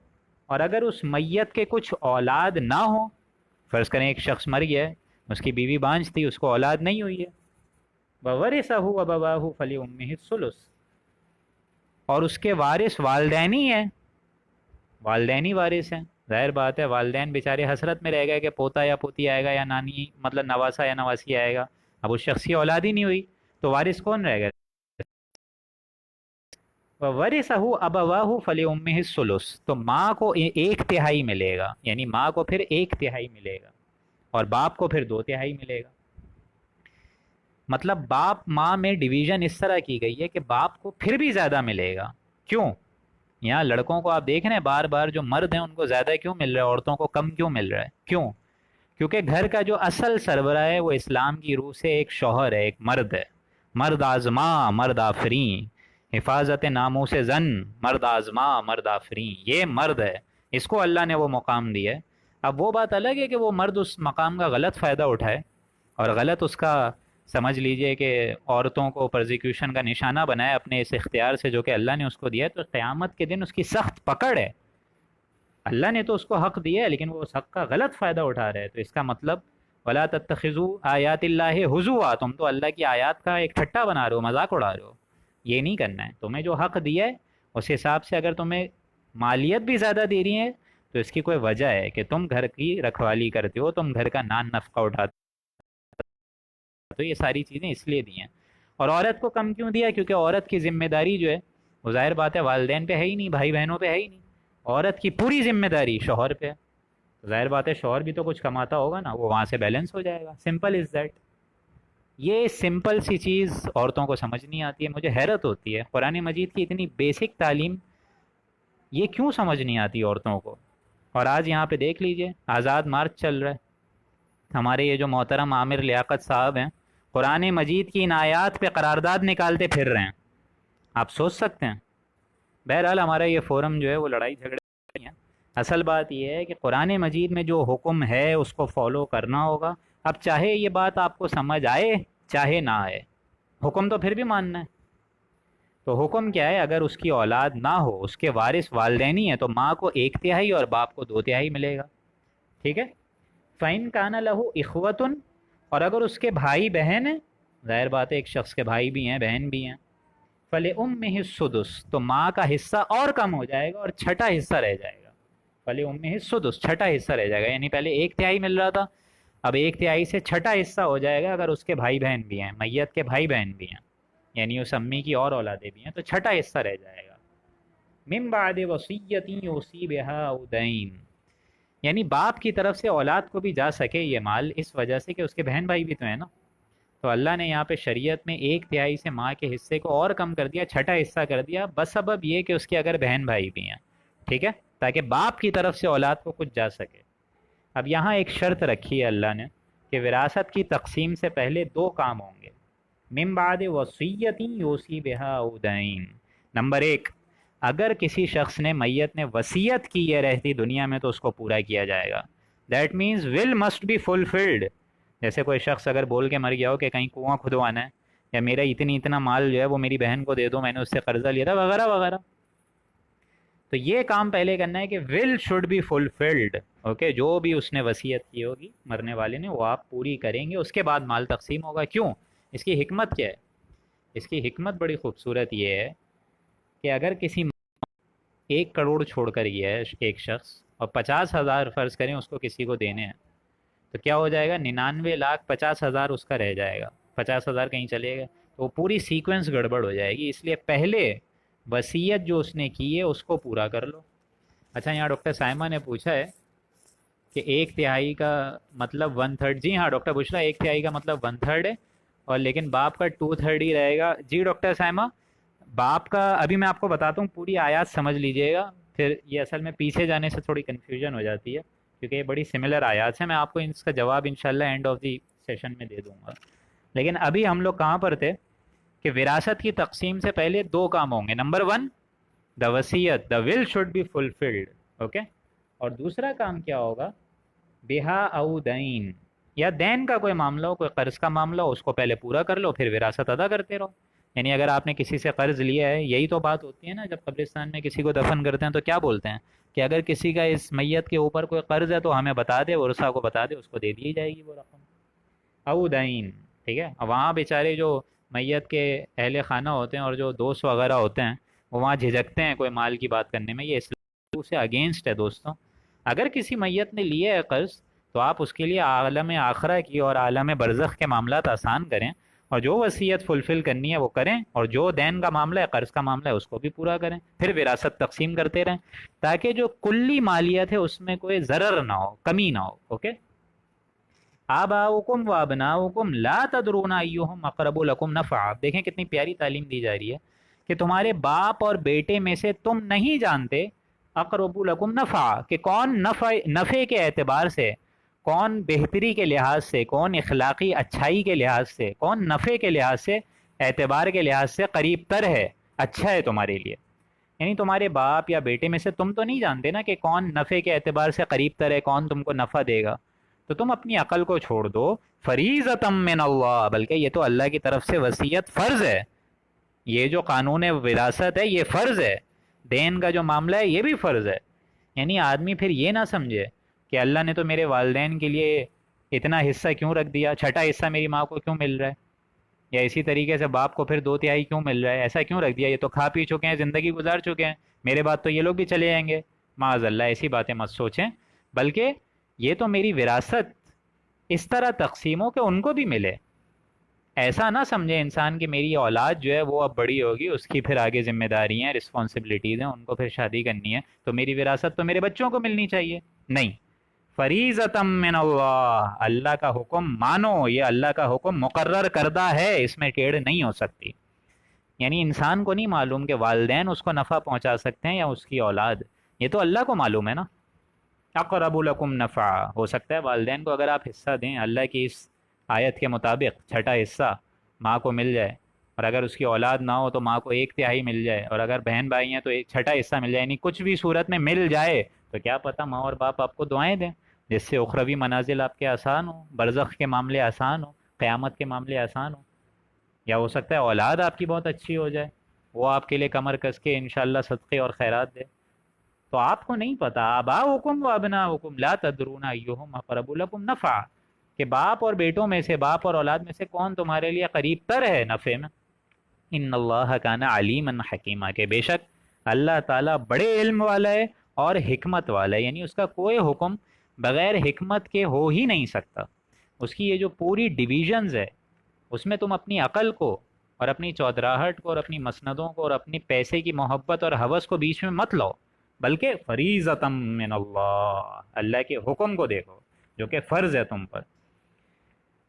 اور اگر اس میت کے کچھ اولاد نہ ہو، فرض کریں ایک شخص مر گیا ہے، اس کی بیوی بانجھ تھی، اس کو اولاد نہیں ہوئی ہے، وَوَرِثَهُ أَبَوَاهُ فَلِأُمِّهِ الثُّلُثُ، اور اس کے وارث والدین ہی ہیں، والدین ہی وارث ہیں. ظاہر بات ہے والدین بیچارے حسرت میں رہ گئے کہ پوتا یا پوتی آئے گا یا نانی، مطلب نواسا یا نواسی آئے گا. اب اس شخص کی اولاد ہی نہیں ہوئی تو وارث کون رہ گئے. وَوَرِثَهُ أَبَوَاهُ فَلِأُمِّهِ الثُّلُثُ، تو ماں کو 1/3 ملے گا، یعنی ماں کو پھر 1/3 ملے گا، اور باپ کو پھر 2/3 ملے گا. مطلب باپ ماں میں ڈویژن اس طرح کی گئی ہے کہ باپ کو پھر بھی زیادہ ملے گا. کیوں؟ یہاں لڑکوں کو آپ دیکھ رہے ہیں بار بار، جو مرد ہیں ان کو زیادہ کیوں مل رہا ہے، عورتوں کو کم کیوں مل رہا ہے؟ کیوں؟ کیونکہ گھر کا جو اصل سربراہ ہے وہ اسلام کی روح سے ایک شوہر ہے، ایک مرد ہے. مرد آزما مرد آفرین، حفاظت ناموس زن مرد آزما مرد آفرین، یہ مرد ہے، اس کو اللہ نے وہ مقام دیا ہے۔ اب وہ بات الگ ہے کہ وہ مرد اس مقام کا غلط فائدہ اٹھائے اور غلط اس کا سمجھ لیجئے کہ عورتوں کو پرزیکیوشن کا نشانہ بنائے اپنے اس اختیار سے جو کہ اللہ نے اس کو دیا ہے، تو قیامت کے دن اس کی سخت پکڑ ہے۔ اللہ نے تو اس کو حق دیا ہے لیکن وہ اس حق کا غلط فائدہ اٹھا رہے ہیں، تو اس کا مطلب ولا تتخذوا آیات اللہ ہزوا، تم تو اللہ کی آیات کا ایک ٹھٹا بنا رہے ہو، مذاق اڑا رہے ہو، یہ نہیں کرنا ہے۔ تمہیں جو حق دیا ہے اس حساب سے اگر تمہیں مالیت بھی زیادہ دے رہی ہے تو اس کی کوئی وجہ ہے کہ تم گھر کی رکھوالی کرتے ہو، تم گھر کا نان نفقہ اٹھاتے ہو، تو یہ ساری چیزیں اس لیے دی ہیں۔ اور عورت کو کم کیوں دیا؟ کیونکہ عورت کی ذمہ داری جو ہے وہ ظاہر بات ہے والدین پہ ہے ہی نہیں، بھائی بہنوں پہ ہے ہی نہیں، عورت کی پوری ذمہ داری شوہر پہ ہے۔ ظاہر بات ہے شوہر بھی تو کچھ کماتا ہوگا نا، وہ وہاں سے بیلنس ہو جائے گا، سمپل از دیٹ۔ یہ سمپل سی چیز عورتوں کو سمجھ نہیں آتی ہے، مجھے حیرت ہوتی ہے قرآن مجید کی اتنی بیسک تعلیم یہ کیوں سمجھ نہیں آتی عورتوں کو۔ اور آج یہاں پہ دیکھ لیجئے آزاد مارچ چل رہا ہے، ہمارے یہ جو محترم عامر لیاقت صاحب ہیں قرآن مجید کی ان آیات پہ قرارداد نکالتے پھر رہے ہیں، آپ سوچ سکتے ہیں۔ بہرحال ہمارا یہ فورم جو ہے وہ لڑائی جھگڑے نہیں ہے، اصل بات یہ ہے کہ قرآن مجید میں جو حکم ہے اس کو فالو کرنا ہوگا۔ اب چاہے یہ بات آپ کو سمجھ آئے چاہے نہ آئے، حکم تو پھر بھی ماننا ہے۔ تو حکم کیا ہے؟ اگر اس کی اولاد نہ ہو، اس کے وارث والدین ہی ہیں، تو ماں کو 1/3 اور باپ کو 2/3 ملے گا، ٹھیک ہے۔ فَإِن كَانَ لَهُ إِخْوَةٌ، اور اگر اس کے بھائی بہن ہیں، ظاہر بات ہے ایک شخص کے بھائی بھی ہیں بہن بھی ہیں، فَلِأُمِّهِ السُّدُسُ، تو ماں کا حصہ اور کم ہو جائے گا اور چھٹا حصہ رہ جائے گا۔ فَلِأُمِّهِ السُّدُسُ، چھٹا حصہ رہ جائے گا، یعنی پہلے 1/3 مل رہا تھا، اب 1/3 سے چھٹا حصہ ہو جائے گا اگر اس کے بھائی بہن بھی ہیں، میت کے بھائی بہن بھی ہیں، یعنی اس امی کی اور اولادیں بھی ہیں، تو چھٹا حصہ رہ جائے گا۔ من بعد وصیت یوصی بها او دین، یعنی باپ کی طرف سے اولاد کو بھی جا سکے یہ مال، اس وجہ سے کہ اس کے بہن بھائی بھی تو ہیں نا۔ تو اللہ نے یہاں پہ شریعت میں 1/3 سے ماں کے حصے کو اور کم کر دیا، چھٹا حصہ کر دیا، بسبب یہ کہ اس کے اگر بہن بھائی بھی ہیں، ٹھیک ہے، تاکہ باپ کی طرف سے اولاد کو کچھ جا سکے۔ اب یہاں ایک شرط رکھی ہے اللہ نے کہ وراثت کی تقسیم سے پہلے 2 کام ہوں گے، من بعد وصیت یوصی بها او دین۔ نمبر 1، اگر کسی شخص نے میت نے وصیت کی ہے رہتی دنیا میں تو اس کو پورا کیا جائے گا، that means will must be fulfilled. جیسے کوئی شخص اگر بول کے مر گیا ہو کہ کہیں کنواں کھدوانا ہے، یا میرا اتنا مال جو ہے وہ میری بہن کو دے دو، میں نے اس سے قرضہ لیا تھا، وغیرہ وغیرہ، تو یہ کام پہلے کرنا ہے کہ ول شوڈ بی فلفلڈ، اوکے، جو بھی اس نے وصیت کی ہوگی مرنے والے نے وہ آپ پوری کریں گے، اس کے بعد مال تقسیم ہوگا۔ کیوں؟ اس کی حکمت کیا ہے؟ اس کی حکمت بڑی خوبصورت یہ ہے کہ اگر کسی 1 کروڑ چھوڑ کر گیا ہے ایک شخص اور 50,000 فرض کریں اس کو کسی کو دینے ہیں، تو کیا ہو جائے گا؟ 99,50,000 اس کا رہ جائے گا، 50,000 کہیں چلے گا، تو وہ پوری سیکوینس گڑبڑ ہو جائے گی۔ اس لیے پہلے وصیت جو اس نے کی ہے اس کو پورا کر لو۔ اچھا، یہاں ڈاکٹر سائمہ نے پوچھا ہے کہ 1/3 کا مطلب 1/3، جی ہاں ڈاکٹر بشرا، 1/3 کا مطلب 1/3 ہے، اور لیکن باپ کا 2/3 ہی رہے گا۔ جی ڈاکٹر سائمہ، باپ کا ابھی میں آپ کو بتاتا ہوں، پوری آیات سمجھ لیجئے گا، پھر یہ اصل میں پیچھے جانے سے تھوڑی کنفیوژن ہو جاتی ہے کیونکہ یہ بڑی سملر آیات ہیں، میں آپ کو اس کا جواب انشاءاللہ اینڈ آف دی سیشن میں دے دوں گا۔ لیکن ابھی ہم لوگ کہاں پر تھے کہ وراثت کی تقسیم سے پہلے 2 کام ہوں گے۔ نمبر 1، دا وصیت، دا ول شوڈ بی فلفلڈ، اوکے، اور دوسرا کام کیا ہوگا؟ بہا او دین، یا دین کا کوئی معاملہ ہو، کوئی قرض کا معاملہ ہو، اس کو پہلے پورا کر لو، پھر وراثت ادا کرتے رہو۔ یعنی اگر آپ نے کسی سے قرض لیا ہے، یہی تو بات ہوتی ہے نا، جب قبرستان میں کسی کو دفن کرتے ہیں تو کیا بولتے ہیں کہ اگر کسی کا اس میت کے اوپر کوئی قرض ہے تو ہمیں بتا دے، ورثہ کو بتا دے، اس کو دے دی جائے گی وہ رقم، او دین، ٹھیک ہے۔ اب وہاں بیچارے جو میت کے اہل خانہ ہوتے ہیں اور جو دوست وغیرہ ہوتے ہیں وہ وہاں جھجکتے ہیں کوئی مال کی بات کرنے میں، یہ اسلام سے اگینسٹ ہے دوستوں۔ اگر کسی میت نے لیا ہے قرض تو آپ اس کے لیے عالم آخرہ کی اور عالم برزخ کے معاملات آسان کریں، اور جو وصیت فلفل کرنی ہے وہ کریں، اور جو دین کا معاملہ ہے، قرض کا معاملہ ہے، اس کو بھی پورا کریں، پھر وراثت تقسیم کرتے رہیں تاکہ جو کلی مالیت ہے اس میں کوئی ضرر نہ ہو، کمی نہ ہو، اوکے۔ آباؤکم و ابناؤکم لا تدرون ایہم اقرب لکم نفعا، دیکھیں کتنی پیاری تعلیم دی جا رہی ہے کہ تمہارے باپ اور بیٹے میں سے تم نہیں جانتے اقرب لکم نفعا، کہ کون نفع کے اعتبار سے، کون بہتری کے لحاظ سے، کون اخلاقی اچھائی کے لحاظ سے، کون نفع کے لحاظ سے اعتبار کے لحاظ سے قریب تر ہے، اچھا ہے تمہارے لیے. یعنی تمہارے باپ یا بیٹے میں سے تم تو نہیں جانتے نا کہ کون نفع کے اعتبار سے قریب تر ہے، کون تم کو نفع دے گا. تو تم اپنی عقل کو چھوڑ دو. فریضۃ من اللہ، بلکہ یہ تو اللہ کی طرف سے وصیت فرض ہے. یہ جو قانون وراثت ہے یہ فرض ہے. دین کا جو معاملہ ہے یہ بھی فرض ہے. یعنی آدمی پھر یہ نہ سمجھے کہ اللہ نے تو میرے والدین کے لیے اتنا حصہ کیوں رکھ دیا، چھٹا حصہ میری ماں کو کیوں مل رہا ہے، یا اسی طریقے سے باپ کو پھر 2/3 کیوں مل رہا ہے، ایسا کیوں رکھ دیا، یہ تو کھا پی چکے ہیں، زندگی گزار چکے ہیں، میرے بعد تو یہ لوگ بھی چلے جائیں گے. معاذ اللہ ایسی باتیں مت سوچیں، بلکہ یہ تو میری وراثت اس طرح تقسیم ہو کہ ان کو بھی ملے. ایسا نہ سمجھے انسان کہ میری اولاد جو ہے وہ اب بڑی ہوگی، اس کی پھر آگے ذمہ داریاں ہیں، رسپانسبلٹیز ہیں، ان کو پھر شادی کرنی ہے تو میری وراثت تو میرے بچوں کو ملنی چاہیے. نہیں، فریضۃ من اللہ، اللہ کا حکم مانو، یہ اللہ کا حکم مقرر کردہ ہے، اس میں ٹیڑھ نہیں ہو سکتی. یعنی انسان کو نہیں معلوم کہ والدین اس کو نفع پہنچا سکتے ہیں یا اس کی اولاد، یہ تو اللہ کو معلوم ہے نا. اقرب لکم نفع، ہو سکتا ہے والدین کو اگر آپ حصہ دیں اللہ کی اس آیت کے مطابق، چھٹا حصہ ماں کو مل جائے، اور اگر اس کی اولاد نہ ہو تو ماں کو 1/3 مل جائے، اور اگر بہن بھائی ہیں تو ایک چھٹا حصہ مل جائے. یعنی کچھ بھی صورت میں مل جائے تو کیا پتہ ماں اور باپ آپ کو دعائیں دیں جس سے اخروی منازل آپ کے آسان ہوں، برزخ کے معاملے آسان ہوں، قیامت کے معاملے آسان ہوں. یا ہو سکتا ہے اولاد آپ کی بہت اچھی ہو جائے، وہ آپ کے لیے کمر کس کے انشاءاللہ صدقے اور خیرات دے. تو آپ کو نہیں پتا، آباؤکم و ابناؤکم لا تدرون ایہم اقرب لکم نفعا، کہ باپ اور بیٹوں میں سے، باپ اور اولاد میں سے کون تمہارے لیے قریب تر ہے نفع میں. ان اللہ کان علیما حکیما، کہ بے شک اللہ تعالیٰ بڑے علم والا ہے اور حکمت والا ہے. یعنی اس کا کوئی حکم بغیر حکمت کے ہو ہی نہیں سکتا. اس کی یہ جو پوری ڈویژنز ہے اس میں تم اپنی عقل کو اور اپنی چودراہٹ کو اور اپنی مسندوں کو اور اپنی پیسے کی محبت اور ہوس کو بیچ میں مت لو، بلکہ فریضۃ من اللہ، اللہ کے حکم کو دیکھو جو کہ فرض ہے تم پر.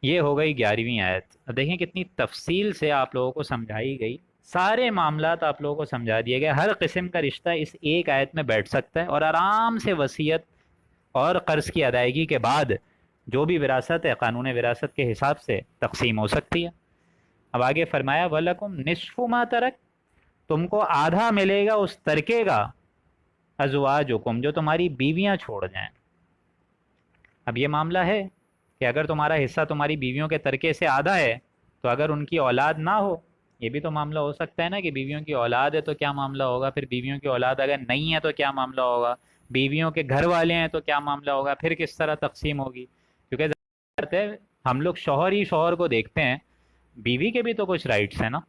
یہ ہو گئی 11ویں آیت. دیکھیں کتنی تفصیل سے آپ لوگوں کو سمجھائی گئی، سارے معاملات آپ لوگوں کو سمجھا دیے گئے. ہر قسم کا رشتہ اس ایک آیت میں بیٹھ سکتا ہے اور آرام سے وصیت اور قرض کی ادائیگی کے بعد جو بھی وراثت ہے قانون وراثت کے حساب سے تقسیم ہو سکتی ہے. اب آگے فرمایا وَلَكُمْ نِصْفُ مَا تَرَكْ، تم کو آدھا ملے گا اس ترکے کا، ازواجکم، جو تمہاری بیویاں چھوڑ جائیں. اب یہ معاملہ ہے کہ اگر تمہارا حصہ تمہاری بیویوں کے ترکے سے آدھا ہے تو اگر ان کی اولاد نہ ہو، یہ بھی تو معاملہ ہو سکتا ہے نا کہ بیویوں کی اولاد ہے تو کیا معاملہ ہوگا، پھر بیویوں کی اولاد اگر نہیں ہے تو کیا معاملہ ہوگا، بیویوں کے گھر والے ہیں تو کیا معاملہ ہوگا، پھر کس طرح تقسیم ہوگی. کیونکہ ظاہر ہے ہم لوگ شوہر ہی شوہر کو دیکھتے ہیں، بیوی کے بھی تو کچھ رائٹس ہیں نا.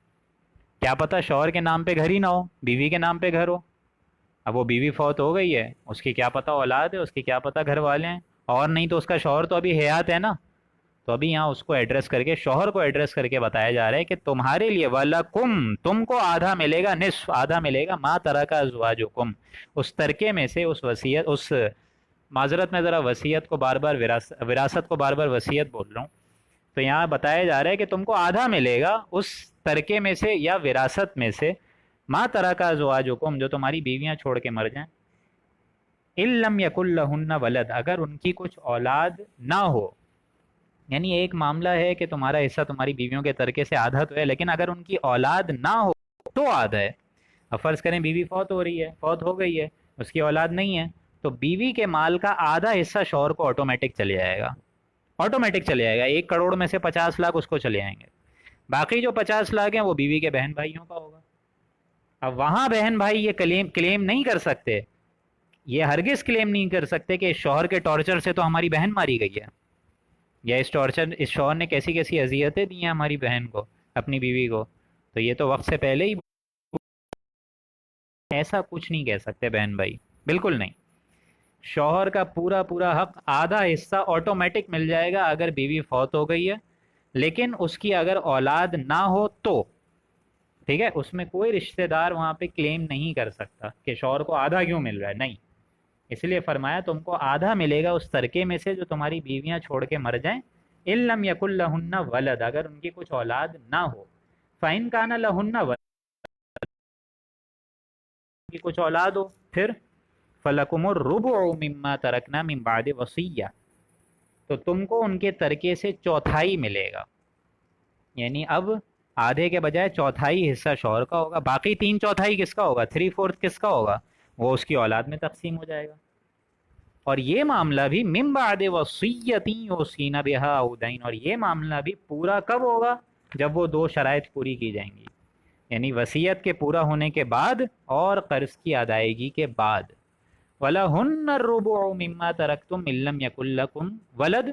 کیا پتہ شوہر کے نام پہ گھر ہی نہ ہو، بیوی کے نام پہ گھر ہو. اب وہ بیوی فوت ہو گئی ہے، اس کی کیا پتہ اولاد ہے، اس کی کیا پتہ گھر والے ہیں، اور نہیں تو اس کا شوہر تو ابھی حیات ہے نا. تو ابھی یہاں اس کو ایڈریس کر کے، شوہر کو ایڈریس کر کے بتایا جا رہا ہے کہ تمہارے لیے وَلَكُمْ، تم کو آدھا ملے گا، نصف آدھا ملے گا، مَا تَرَكَ أَزْوَاجُكُمْ، اس ترکے میں سے، اس وصیت، اس معذرت میں ذرا وصیت کو بار بار وراثت کو بار بار وصیت بول رہا ہوں. تو یہاں بتایا جا رہا ہے کہ تم کو آدھا ملے گا اس ترکے میں سے یا وراثت میں سے، مَا تَرَكَ أَزْوَاجُكُمْ، جو تمہاری بیویاں چھوڑ کے مر جائیں. إِن لَّمْ يَكُن لَّهُنَّ وَلَدٌ، اگر ان کی کچھ اولاد نہ ہو. یعنی ایک معاملہ ہے کہ تمہارا حصہ تمہاری بیویوں کے ترکے سے آدھا تو ہے، لیکن اگر ان کی اولاد نہ ہو تو آدھا ہے. اب فرض کریں بیوی فوت ہو رہی ہے، فوت ہو گئی ہے، اس کی اولاد نہیں ہے، تو بیوی کے مال کا آدھا حصہ شوہر کو آٹومیٹک چلے جائے گا، آٹومیٹک چلے جائے گا. 1 کروڑ میں سے 50 لاکھ اس کو چلے جائیں گے، باقی جو 50 لاکھ ہیں وہ بیوی کے بہن بھائیوں کا ہوگا. اب وہاں بہن بھائی یہ کلیم نہیں کر سکتے، یہ ہرگز کلیم نہیں کر سکتے کہ شوہر کے ٹارچر سے تو ہماری بہن ماری گئی ہے، یا اس شوہر نے کیسی کیسی اذیتیں دی ہیں ہماری بہن کو، اپنی بیوی کو. تو یہ تو وقت سے پہلے ہی، ایسا کچھ نہیں کہہ سکتے بہن بھائی، بالکل نہیں. شوہر کا پورا پورا حق، آدھا حصہ آٹومیٹک مل جائے گا اگر بیوی فوت ہو گئی ہے، لیکن اس کی اگر اولاد نہ ہو تو ٹھیک ہے، اس میں کوئی رشتہ دار وہاں پہ کلیم نہیں کر سکتا کہ شوہر کو آدھا کیوں مل رہا ہے، نہیں. اس لیے فرمایا تم کو آدھا ملے گا اس ترکے میں سے جو تمہاری بیویاں چھوڑ کے مر جائیں. إِن لَّمْ يَكُن لَّهُنَّ وَلَدٌ، اگر ان کی کچھ اولاد نہ ہو. فَإِن كَانَ لَهُنَّ وَلَدٌ، کی کچھ اولاد ہو، پھر فَلَكُمُ الرُّبُعُ مِمَّا تَرَكْنَا مِن بَعْدِ وَصِيَّةٍ، تو تم کو ان کے ترکے سے چوتھائی ملے گا. یعنی اب آدھے کے بجائے چوتھائی حصہ شوہر کا ہوگا، باقی تین چوتھائی کس کا ہوگا، 3/4 کس کا ہوگا، وہ اس کی اولاد میں تقسیم ہو جائے گا۔ اور یہ معاملہ بھی من بعد وصیت یوصین بہا او دین، اور یہ معاملہ بھی پورا کب ہوگا، جب وہ دو شرائط پوری کی جائیں گی، یعنی وصیت کے پورا ہونے کے بعد اور قرض کی ادائیگی کے بعد۔ وَلَهُنَّ الرُّبُعُ مِمَّا تَرَكْتُمْ إِن لَّمْ يَكُن لَّكُمْ وَلَدٌ،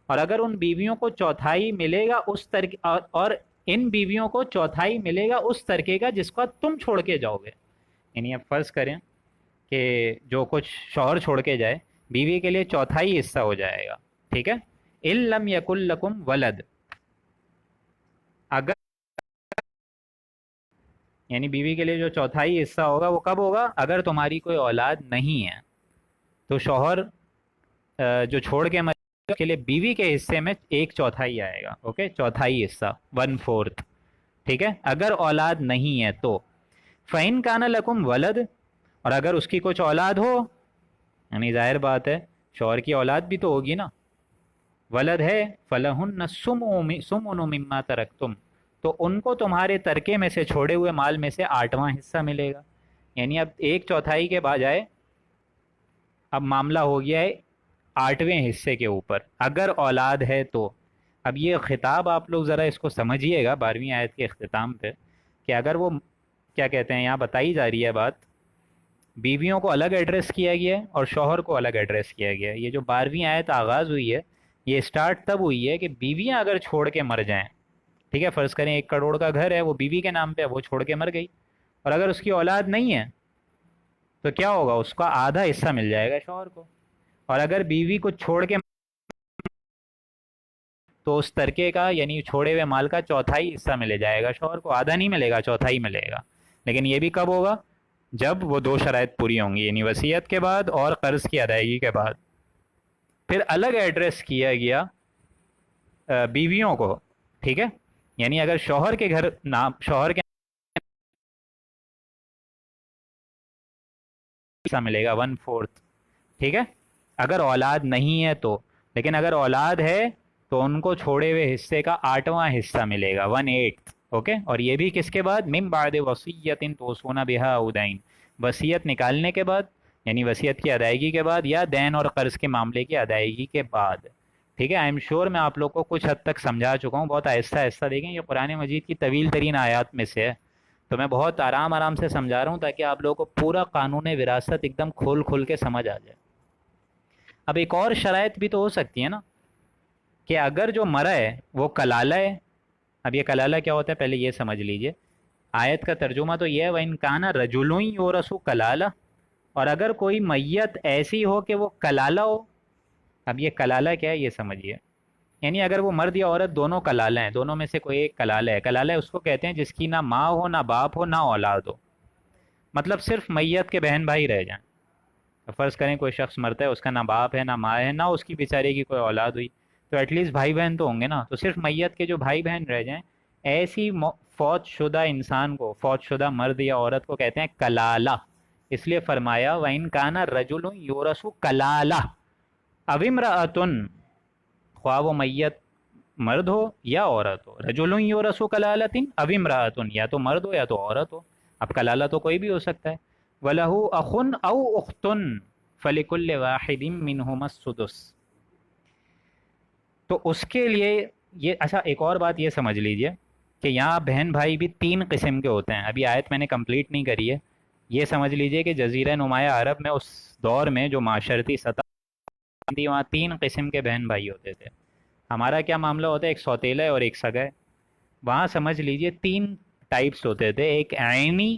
اور اگر ان بیویوں کو چوتھائی ملے گا اس ترک، اور ان بیویوں کو چوتھائی ملے گا اس ترکے کا جس کو تم چھوڑ کے جاؤ گے، یعنی اب فرض کریں کہ جو کچھ شوہر چھوڑ کے جائے، بیوی کے لیے چوتھائی حصہ ہو جائے گا، ٹھیک ہے۔ ان لم یکن لکم ولد، اگر، یعنی بیوی کے لیے جو چوتھائی حصہ ہوگا وہ کب ہوگا، اگر تمہاری کوئی اولاد نہیں ہے تو شوہر جو چھوڑ کے مرے گا کے لیے بیوی کے حصے میں 1/4 آئے گا، اوکے، چوتھائی حصہ 1/4، ٹھیک ہے، اگر اولاد نہیں ہے تو۔ فَإِن كَانَ لَكُمْ ولد، اور اگر اس کی کچھ اولاد ہو، یعنی ظاہر بات ہے شوہر کی اولاد بھی تو ہوگی نا، ولد ہے، فَلَهُنَّ السُّمُنُ مِمَّا تَرَكْتُمْ، تو ان کو تمہارے ترکے میں سے چھوڑے ہوئے مال میں سے 8واں حصہ ملے گا، یعنی اب 1/4 کے بجائے اب معاملہ ہو گیا ہے 8ویں حصے کے اوپر، اگر اولاد ہے تو۔ اب یہ خطاب آپ لوگ ذرا اس کو سمجھیے گا 12ویں آیت کے اختتام پہ، کہ اگر وہ کیا کہتے ہیں، یہاں بتائی جا رہی ہے بات، بیویوں کو الگ ایڈریس کیا گیا ہے اور شوہر کو الگ ایڈریس کیا گیا ہے۔ یہ جو 12ویں آیت آغاز ہوئی ہے، یہ سٹارٹ تب ہوئی ہے کہ بیویاں اگر چھوڑ کے مر جائیں، ٹھیک ہے، فرض کریں 1 کروڑ کا گھر ہے، وہ بیوی کے نام پہ ہے، وہ چھوڑ کے مر گئی، اور اگر اس کی اولاد نہیں ہے تو کیا ہوگا، اس کا آدھا حصہ مل جائے گا شوہر کو، اور اگر بیوی کو چھوڑ کے تو اس ترکے کا، یعنی چھوڑے ہوئے مال کا چوتھائی حصہ ملے جائے گا شوہر کو، آدھا نہیں ملے گا، چوتھائی ملے گا، لیکن یہ بھی کب ہوگا، جب وہ دو شرائط پوری ہوں گی، یعنی وصیت کے بعد اور قرض کی ادائیگی کے بعد۔ پھر الگ ایڈریس کیا گیا بیویوں کو، ٹھیک ہے، یعنی اگر شوہر کے گھر نام، شوہر کے حصہ ملے گا 1/4، ٹھیک ہے، اگر اولاد نہیں ہے تو، لیکن اگر اولاد ہے تو ان کو چھوڑے ہوئے حصے کا 8واں حصہ ملے گا 1/8، اوکے، اور یہ بھی کس کے بعد، من بعد وصیت توصون بها او دین، وصیت نکالنے کے بعد، یعنی وصیت کی ادائیگی کے بعد، یا دین اور قرض کے معاملے کی ادائیگی کے بعد، ٹھیک ہے۔ آئی ایم شیور میں آپ لوگ کو کچھ حد تک سمجھا چکا ہوں، بہت آہستہ آہستہ، دیکھیں یہ قرآن مجید کی طویل ترین آیات میں سے ہے، تو میں بہت آرام آرام سے سمجھا رہا ہوں تاکہ آپ لوگوں کو پورا قانون وراثت ایک دم کھول کھول کے سمجھ آ جائے۔ اب ایک اور شرائط بھی تو ہو سکتی ہے نا، کہ اگر جو مرا ہے وہ کلالہ ہے، اب یہ کلالہ کیا ہوتا ہے پہلے یہ سمجھ لیجئے، آیت کا ترجمہ تو یہ ہے وَإِن كَانَ رَجُلٌ يُورَثُ کلالہ، اور اگر کوئی میت ایسی ہو کہ وہ کلالہ ہو، اب یہ کلالہ کیا ہے یہ سمجھیے، یعنی اگر وہ مرد یا عورت دونوں کلالہ ہیں، دونوں میں سے کوئی ایک کلالہ ہے، کلالہ اس کو کہتے ہیں جس کی نہ ماں ہو، نہ باپ ہو، نہ اولاد ہو، مطلب صرف میت کے بہن بھائی رہ جائیں۔ فرض کریں کوئی شخص مرتا ہے، اس کا نہ باپ ہے، نہ ماں ہے، نہ اس کی بیچارے کی کوئی اولاد ہوئی، تو ایٹ لیسٹ بھائی بہن تو ہوں گے نا، تو صرف میت کے جو بھائی بہن رہ جائیں، ایسی فوت شدہ انسان کو، فوت شدہ مرد یا عورت کو کہتے ہیں کلالہ، اس لیے فرمایا وَإِن كَانَ رَجُلٌ يُورَثُ کلالہ اَوْ امْرَأَةٌ، خواہ وہ میت مرد ہو یا عورت ہو، رجل یورث کلالۃ اَوْ امرأۃ، یا تو مرد ہو یا تو عورت ہو، اب کلالہ تو کوئی بھی ہو سکتا ہے، وَلَهُ أَخٌ أَوْ أُخْتٌ فَلِكُلِّ وَاحِدٍ مِّنْهُمَا السُّدُسُ، تو اس کے لیے یہ، اچھا ایک اور بات یہ سمجھ لیجئے کہ یہاں بہن بھائی بھی 3 قسم کے ہوتے ہیں، ابھی آیت میں نے کمپلیٹ نہیں کری ہے، یہ سمجھ لیجئے کہ جزیرہ نمایاں عرب میں اس دور میں جو معاشرتی سطح تھی، وہاں 3 قسم کے بہن بھائی ہوتے تھے۔ ہمارا کیا معاملہ ہوتا ہے، ایک سوتیلا ہے اور ایک سگا ہے، وہاں سمجھ لیجئے 3 ٹائپس ہوتے تھے، ایک عینی،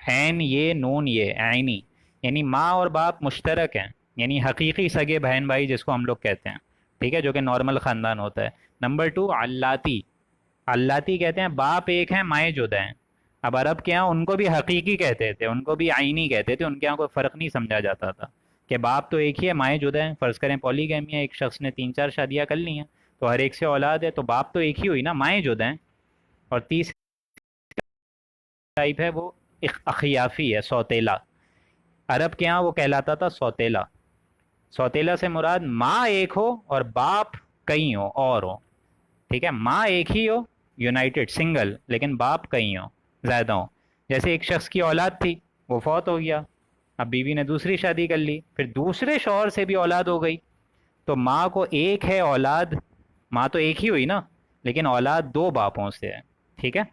عین یہ نون یہ عینی، یعنی ماں اور باپ مشترک ہیں، یعنی حقیقی سگے بہن بھائی جس کو ہم لوگ کہتے ہیں، ٹھیک ہے، جو کہ نارمل خاندان ہوتا ہے۔ نمبر 2 علاتی، علاتی کہتے ہیں باپ ایک ہیں مائیں جدا ہیں، اب عرب کے ہاں ان کو بھی حقیقی کہتے تھے، ان کو بھی عینی کہتے تھے، ان کے ہاں کوئی فرق نہیں سمجھا جاتا تھا کہ باپ تو ایک ہی ہے مائیں جدا ہیں، فرض کریں پولی گیمی ہے، ایک شخص نے 3-4 شادیاں کر لی ہیں تو ہر ایک سے اولاد ہے، تو باپ تو ایک ہی ہوئی نا، مائیں جدا ہیں۔ اور تیسری ٹائپ ہے وہ اخیافی ہے، سوتیلا، عرب کے ہاں وہ کہلاتا تھا سوتیلا، سوتیلا سے مراد ماں ایک ہو اور باپ کئی ہو اور ہو، ٹھیک ہے، ماں ایک ہی ہو یونائٹڈ سنگل، لیکن باپ کئی ہوں، زیادہ ہوں. جیسے ایک شخص کی اولاد تھی، وہ فوت ہو گیا، اب بیوی نے دوسری شادی کر لی، پھر دوسرے شوہر سے بھی اولاد ہو گئی، تو ماں کو ایک ہے اولاد، ماں تو ایک ہی ہوئی نا، لیکن اولاد دو باپوں سے ہے. ٹھیک ہے،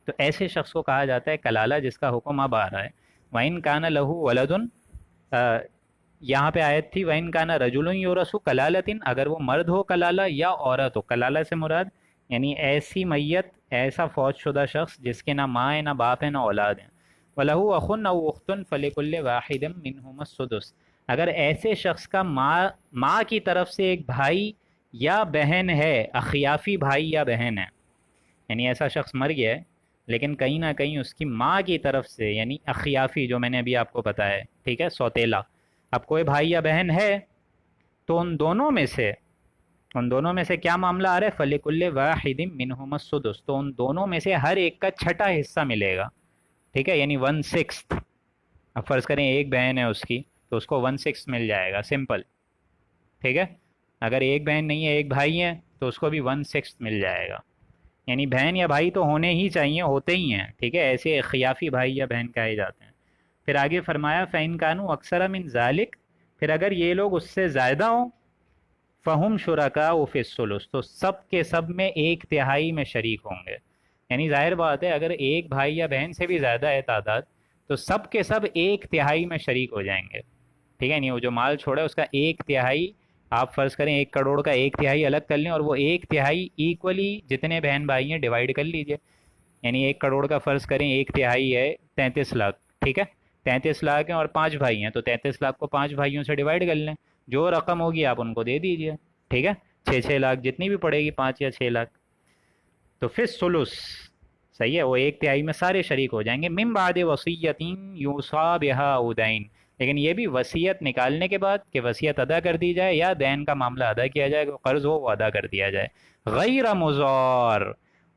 تو ایسے شخص کو کہا جاتا ہے کلالہ، جس کا حکم اب آ رہا ہے. وَإِن كَانَ لَهُ وَلَدٌ، یہاں پہ آیت تھی وَإِن كَانَ رَجُلٌ يُورَثُ كَلَالَةٍ، اگر وہ مرد ہو کلالہ یا عورت ہو. کلالہ سے مراد یعنی ایسی میت، ایسا فوت شدہ شخص جس کے نہ ماں ہے، نہ باپ ہے، نہ اولاد ہے. وَلَهُ أَخٌ أَوْ أُخْتٌ فَلِكُلِّ وَاحِدٍ مِّنْهُمَا السُّدُسُ، اگر ایسے شخص کا ماں کی طرف سے ایک بھائی یا بہن ہے، اخیافی بھائی یا بہن ہے، یعنی ایسا شخص مر گیا ہے لیکن کہیں نہ کہیں اس کی ماں کی طرف سے، یعنی اخیافی جو میں نے ابھی آپ کو بتایا ہے، ٹھیک ہے، سوتیلا، اب کوئی بھائی یا بہن ہے، تو ان دونوں میں سے کیا معاملہ آ رہا ہے؟ فَلِكُلِّ وَاحِدٍ مِّنْهُمَا السُّدُسُ، تو ان دونوں میں سے ہر ایک کا چھٹا حصہ ملے گا. ٹھیک ہے، یعنی 1/6. اب فرض کریں ایک بہن ہے اس کی، تو اس کو 1/6 مل جائے گا، سمپل. ٹھیک ہے، اگر ایک بہن نہیں ہے، ایک بھائی ہے، تو اس کو بھی 1/6 مل جائے گا. یعنی بہن یا بھائی تو ہونے ہی چاہیے، ہوتے ہی ہیں. ٹھیک ہے، ایسے خیافی بھائی یا بہن کہے جاتے ہیں. پھر آگے فرمایا فَإِن كَانُوا أَكْثَرَ مِن ذَلِكَ، پھر اگر یہ لوگ اس سے زیادہ ہوں، فَهُمْ شُرَكَاءُ فِي الثُّلُثِ، تو سب کے سب میں ایک تہائی میں شریک ہوں گے. یعنی ظاہر بات ہے اگر ایک بھائی یا بہن سے بھی زیادہ ہے تعداد، تو سب کے سب ایک تہائی میں شریک ہو جائیں گے. ٹھیک ہے، نہیں وہ جو مال چھوڑا ہے اس کا ایک تہائی، آپ فرض کریں 1 کروڑ کا ایک تہائی الگ کر لیں، اور وہ ایک تہائی ایکولی جتنے بہن بھائی ہیں ڈیوائڈ کر لیجئے. یعنی 1 کروڑ کا فرض کریں ایک تہائی ہے 33 لاکھ. ٹھیک ہے، 33 لاکھ ہیں اور 5 بھائی ہیں، تو 33 لاکھ کو 5 بھائیوں سے ڈیوائڈ کر لیں، جو رقم ہوگی آپ ان کو دے دیجئے. ٹھیک ہے، 6 6 لاکھ جتنی بھی پڑے گی، 5 یا 6 لاکھ. تو پھر سلس، صحیح ہے، وہ ایک تہائی میں سارے شریک ہو جائیں گے. من بعد وصیت یوصی بہا او دین، لیکن یہ بھی وصیت نکالنے کے بعد کہ وصیت ادا کر دی جائے یا دین کا معاملہ ادا کیا جائے، کہ قرض ہو وہ ادا کر دیا جائے. غیر مضار،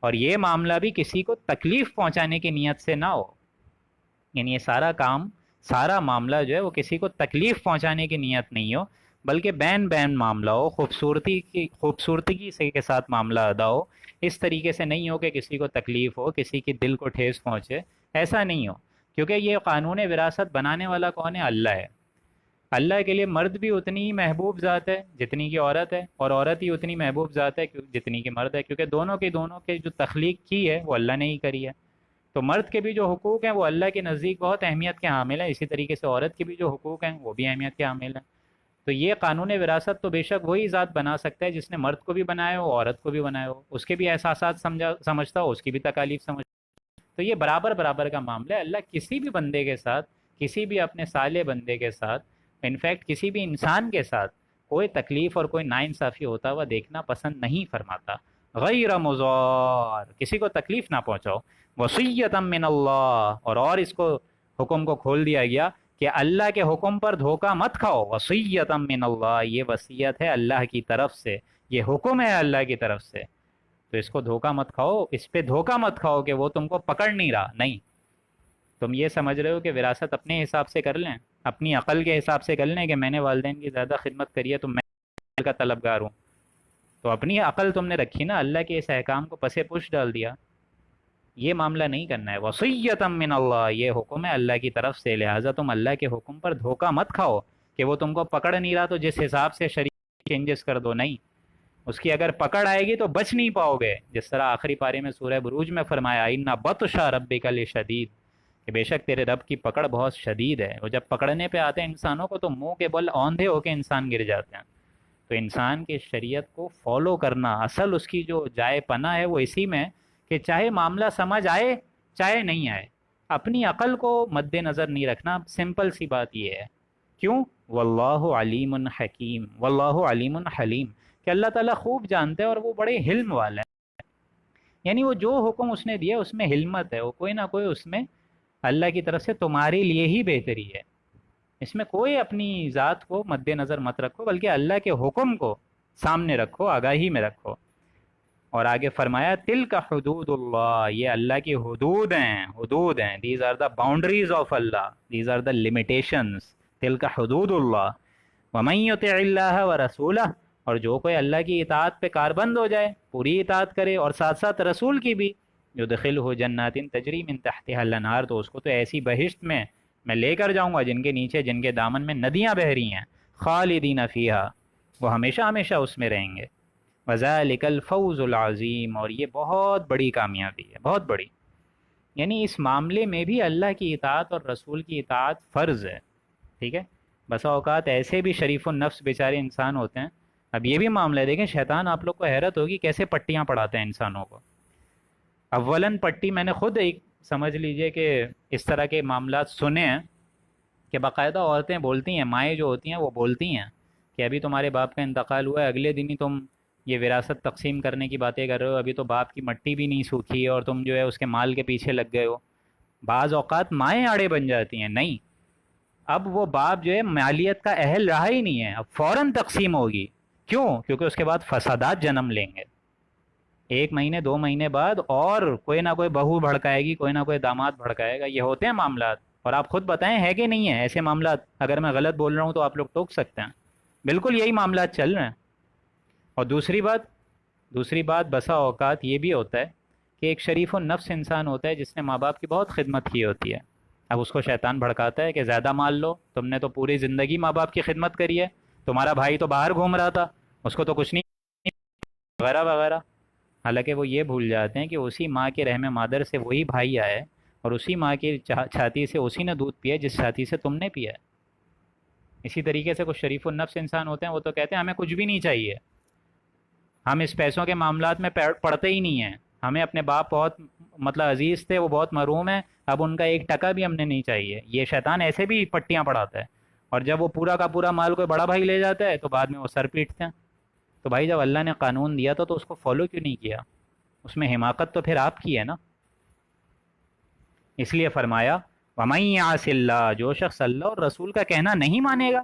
اور یہ معاملہ بھی کسی کو تکلیف پہنچانے کی نیت سے نہ ہو. یعنی یہ سارا کام، سارا معاملہ جو ہے وہ کسی کو تکلیف پہنچانے کی نیت نہیں ہو، بلکہ بین بین معاملہ ہو، خوبصورتی سے کے ساتھ معاملہ ادا ہو. اس طریقے سے نہیں ہو کہ کسی کو تکلیف ہو، کسی کی دل کو ٹھیس پہنچے، ایسا نہیں ہو. کیونکہ یہ قانون وراثت بنانے والا کون ہے؟ اللہ ہے. اللہ کے لیے مرد بھی اتنی ہی محبوب ذات ہے جتنی کی عورت ہے، اور عورت ہی اتنی محبوب ذات ہے جتنی کی مرد ہے، کیونکہ دونوں کے جو تخلیق کی ہے وہ اللہ نے ہی کری ہے. تو مرد کے بھی جو حقوق ہیں وہ اللہ کے نزدیک بہت اہمیت کے حامل ہیں، اسی طریقے سے عورت کے بھی جو حقوق ہیں وہ بھی اہمیت کے حامل ہیں. تو یہ قانون وراثت تو بے شک وہی ذات بنا سکتا ہے جس نے مرد کو بھی بنایا ہو، عورت کو بھی بنایا ہو، اس کے بھی احساسات سمجھتا ہو، اس کی بھی تکالیف سمجھتا ہو. تو یہ برابر برابر کا معاملہ ہے. اللہ کسی بھی بندے کے ساتھ، کسی بھی اپنے صالح بندے کے ساتھ، انفیکٹ کسی بھی انسان کے ساتھ کوئی تکلیف اور کوئی ناانصافی ہوتا ہوا دیکھنا پسند نہیں فرماتا. غیر مضار، کسی کو تکلیف نہ پہنچاؤ. وصیۃ من اللہ، اور اس کو حکم کو کھول دیا گیا کہ اللہ کے حکم پر دھوکہ مت کھاؤ. وصیۃ من اللہ، یہ وصیت ہے اللہ کی طرف سے، یہ حکم ہے اللہ کی طرف سے، تو اس کو دھوکہ مت کھاؤ، اس پہ دھوکہ مت کھاؤ کہ وہ تم کو پکڑ نہیں رہا. نہیں، تم یہ سمجھ رہے ہو کہ وراثت اپنے حساب سے کر لیں، اپنی عقل کے حساب سے کر لیں کہ میں نے والدین کی زیادہ خدمت کری ہے تو میں کا طلبگار ہوں. تو اپنی عقل تم نے رکھی نا، اللہ کے اس احکام کو پسے پش ڈال دیا. یہ معاملہ نہیں کرنا ہے. وصیۃ من اللہ، یہ حکم ہے اللہ کی طرف سے، لہٰذا تم اللہ کے حکم پر دھوکہ مت کھاؤ کہ وہ تم کو پکڑ نہیں رہا تو جس حساب سے شریعت چینجز کر دو. نہیں، اس کی اگر پکڑ آئے گی تو بچ نہیں پاؤ گے. جس طرح آخری پارے میں سورہ بروج میں فرمایا ان بطش ربک لشدید، کہ بے شک تیرے رب کی پکڑ بہت شدید ہے. وہ جب پکڑنے پہ آتے ہیں انسانوں کو تو منہ کے بل اوندھے ہو کے انسان گر جاتے ہیں. تو انسان کی شریعت کو فالو کرنا، اصل اس کی جو جائے پناہ ہے وہ اسی میں کہ چاہے معاملہ سمجھ آئے چاہے نہیں آئے، اپنی عقل کو مد نظر نہیں رکھنا. سمپل سی بات یہ ہے. کیوں؟ واللہ علیم حکیم، واللہ علیم حلیم، کہ اللہ تعالیٰ خوب جانتے ہیں اور وہ بڑے حلم والے ہیں. یعنی وہ جو حکم اس نے دیا اس میں حلمت ہے، وہ کوئی نہ کوئی اس میں اللہ کی طرف سے تمہارے لیے ہی بہتری ہے. اس میں کوئی اپنی ذات کو مد نظر مت رکھو، بلکہ اللہ کے حکم کو سامنے رکھو، آگاہی میں رکھو. اور آگے فرمایا تلک حدود اللہ، یہ اللہ کی حدود ہیں. These are the boundaries of Allah, these are the limitations. تلک حدود اللہ. ومن یطع اللہ ورسولہ، اور جو کوئی اللہ کی اطاعت پہ کاربند ہو جائے، پوری اطاعت کرے اور ساتھ ساتھ رسول کی بھی، یدخلہ جنات تجری من تحتها الانہار، تو اس کو تو ایسی بہشت میں لے کر جاؤں گا جن کے نیچے، جن کے دامن میں ندیاں بہہ رہی ہیں، خالدین فیہا، وہ ہمیشہ ہمیشہ اس میں رہیں گے، وذالک الفوز العظیم، اور یہ بہت بڑی کامیابی ہے، بہت بڑی۔ یعنی اس معاملے میں بھی اللہ کی اطاعت اور رسول کی اطاعت فرض ہے، ٹھیک ہے۔ بسا اوقات ایسے بھی شریف النفس بیچارے انسان ہوتے ہیں، اب یہ بھی معاملہ ہے، دیکھیں شیطان آپ لوگ کو حیرت ہوگی کیسے پٹیاں پڑھاتے ہیں انسانوں کو۔ اولاً پٹی میں نے خود ایک سمجھ لیجئے کہ اس طرح کے معاملات سنے ہیں کہ باقاعدہ عورتیں بولتی ہیں، مائیں جو ہوتی ہیں وہ بولتی ہیں کہ ابھی تمہارے باپ کا انتقال ہوا ہے، اگلے دن ہی تم یہ وراثت تقسیم کرنے کی باتیں کر رہے ہو، ابھی تو باپ کی مٹی بھی نہیں سوکھی ہے اور تم جو ہے اس کے مال کے پیچھے لگ گئے ہو۔ بعض اوقات مائیں آڑے بن جاتی ہیں، نہیں، اب وہ باپ جو ہے مالیت کا اہل رہا ہی نہیں ہے، اب فوراً تقسیم ہوگی۔ کیوں؟ کیونکہ اس کے بعد فسادات جنم لیں گے، ایک مہینے 2 مہینے بعد اور کوئی نہ کوئی بہو بھڑکائے گی، کوئی نہ کوئی داماد بھڑکائے گا، یہ ہوتے ہیں معاملات۔ اور آپ خود بتائیں ہے کہ نہیں ہے ایسے معاملات؟ اگر میں غلط بول رہا ہوں تو آپ لوگ ٹوک سکتے ہیں، بالکل یہی معاملات چل رہے ہیں۔ اور دوسری بات بسا اوقات یہ بھی ہوتا ہے کہ ایک شریف النفس انسان ہوتا ہے جس نے ماں باپ کی بہت خدمت کی ہوتی ہے، اب اس کو شیطان بھڑکاتا ہے کہ زیادہ مال لو، تم نے تو پوری زندگی ماں باپ کی خدمت کری ہے، تمہارا بھائی تو باہر گھوم رہا تھا، اس کو تو کچھ نہیں، وغیرہ وغیرہ۔ حالانکہ وہ یہ بھول جاتے ہیں کہ اسی ماں کے رحم مادر سے وہی بھائی آئے اور اسی ماں کی چھاتی سے اسی نے دودھ پیا جس چھاتی سے تم نے پیا ہے۔ اسی طریقے سے کچھ شریف النفس انسان ہوتے ہیں، وہ تو کہتے ہیں ہمیں کچھ بھی نہیں چاہیے، ہم اس پیسوں کے معاملات میں پڑتے ہی نہیں ہیں، ہمیں اپنے باپ بہت مطلب عزیز تھے، وہ بہت محروم ہیں، اب ان کا ایک ٹکا بھی ہم نے نہیں چاہیے۔ یہ شیطان ایسے بھی پٹیاں پڑھاتا ہے، اور جب وہ پورا کا پورا مال کوئی بڑا بھائی لے جاتا ہے تو بعد میں وہ سر پیٹتے ہیں۔ تو بھائی جب اللہ نے قانون دیا تھا تو اس کو فالو کیوں نہیں کیا؟ اس میں حماقت تو پھر آپ کی ہے نا۔ اس لیے فرمایا وَمَن يَعْصِ اللَّهَ، جو شخص اللہ اور رسول کا کہنا نہیں مانے گا،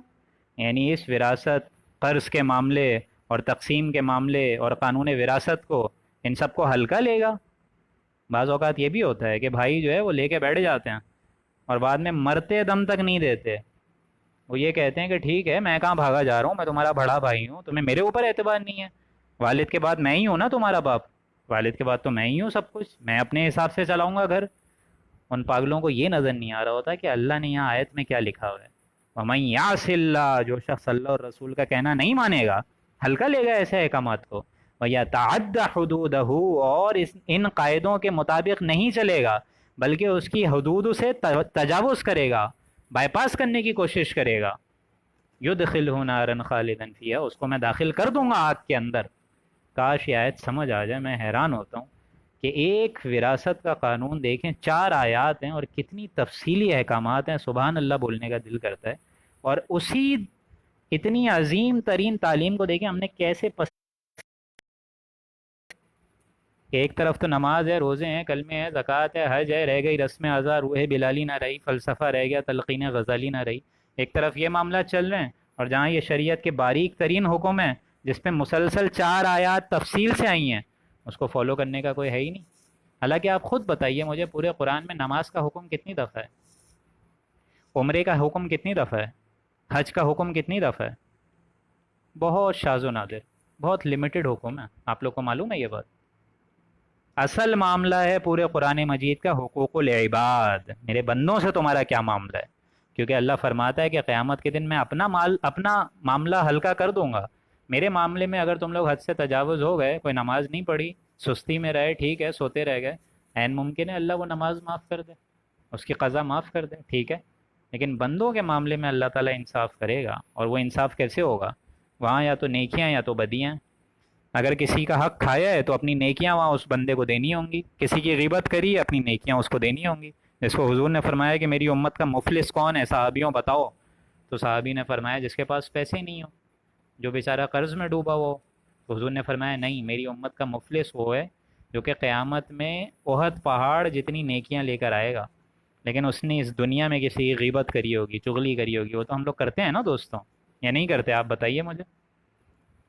یعنی اس وراثت، قرض کے معاملے اور تقسیم کے معاملے اور قانون وراثت کو، ان سب کو ہلکا لے گا۔ بعض اوقات یہ بھی ہوتا ہے کہ بھائی جو ہے وہ لے کے بیٹھ جاتے ہیں اور بعد میں مرتے دم تک نہیں دیتے، وہ یہ کہتے ہیں کہ ٹھیک ہے میں کہاں بھاگا جا رہا ہوں، میں تمہارا بڑا بھائی ہوں، تمہیں میرے اوپر اعتبار نہیں ہے، والد کے بعد میں ہی ہوں نا تمہارا باپ، والد کے بعد تو میں ہی ہوں سب کچھ، میں اپنے حساب سے چلاؤں گا گھر۔ ان پاگلوں کو یہ نظر نہیں آ رہا ہوتا کہ اللہ نے یہاں آیت میں کیا لکھا ہوا ہے، وَمَن يَعْصِ اللَّهَ، جو شخص اللہ اور رسول کا کہنا نہیں مانے گا، ہلکا لے گا ایسے احکامات کو، وَيَتَعَدَّ حُدُودَهُ، اور ان قاعدوں کے مطابق نہیں چلے گا بلکہ اس کی حدود سے تجاوز کرے گا، بائی پاس کرنے کی کوشش کرے گا، یدخلہ نارا خالدا فیہا، اس کو میں داخل کر دوں گا آگ کے اندر۔ کاش یہ آیت سمجھ آ جائے، میں حیران ہوتا ہوں کہ ایک وراثت کا قانون دیکھیں، 4 آیات ہیں اور کتنی تفصیلی احکامات ہیں، سبحان اللہ بولنے کا دل کرتا ہے۔ اور اسی اتنی عظیم ترین تعلیم کو دیکھیں ہم نے کیسے کہ ایک طرف تو نماز ہے، روزے ہیں، کلمے ہیں، زکوٰۃ ہے، حج ہے، رہ گئی رسم ازا، روح بلالی نہ رہی، فلسفہ رہ گیا، تلقین غزالی نہ رہی۔ ایک طرف یہ معاملات چل رہے ہیں اور جہاں یہ شریعت کے باریک ترین حکم ہیں جس پہ مسلسل 4 آیات تفصیل سے آئی ہیں، اس کو فالو کرنے کا کوئی ہے ہی نہیں۔ حالانکہ آپ خود بتائیے مجھے، پورے قرآن میں نماز کا حکم کتنی دفعہ ہے؟ عمرے کا حکم کتنی دفعہ ہے؟ حج کا حکم کتنی دفعہ ہے؟ بہت شاذ و نادر، بہت لمیٹڈ حکم ہے، آپ لوگ کو معلوم ہے یہ بات؟ اصل معاملہ ہے پورے قرآن مجید کا حقوق العباد، میرے بندوں سے تمہارا کیا معاملہ ہے، کیونکہ اللہ فرماتا ہے کہ قیامت کے دن میں اپنا معاملہ ہلکا کر دوں گا۔ میرے معاملے میں اگر تم لوگ حد سے تجاوز ہو گئے، کوئی نماز نہیں پڑھی، سستی میں رہے، ٹھیک ہے، سوتے رہ گئے، عین ممکن ہے اللہ وہ نماز معاف کر دے، اس کی قضا معاف کر دے، ٹھیک ہے، لیکن بندوں کے معاملے میں اللہ تعالیٰ انصاف کرے گا، اور وہ انصاف کیسے ہوگا؟ وہاں یا تو نیکیاں یا تو بدیاں۔ اگر کسی کا حق کھایا ہے تو اپنی نیکیاں وہاں اس بندے کو دینی ہوں گی، کسی کی غیبت کری اپنی نیکیاں اس کو دینی ہوں گی۔ جس کو حضور نے فرمایا کہ میری امت کا مفلس کون ہے، صحابیوں بتاؤ، تو صحابی نے فرمایا جس کے پاس پیسے نہیں ہو، جو بیچارہ قرض میں ڈوبا ہو۔ تو حضور نے فرمایا نہیں، میری امت کا مفلس وہ ہے جو کہ قیامت میں احد پہاڑ جتنی نیکیاں لے کر آئے گا، لیکن اس نے اس دنیا میں کسی کی غیبت کری ہوگی، چغلی کری ہوگی۔ وہ تو ہم لوگ کرتے ہیں نا دوستوں، یا نہیں کرتے؟ آپ بتائیے مجھے۔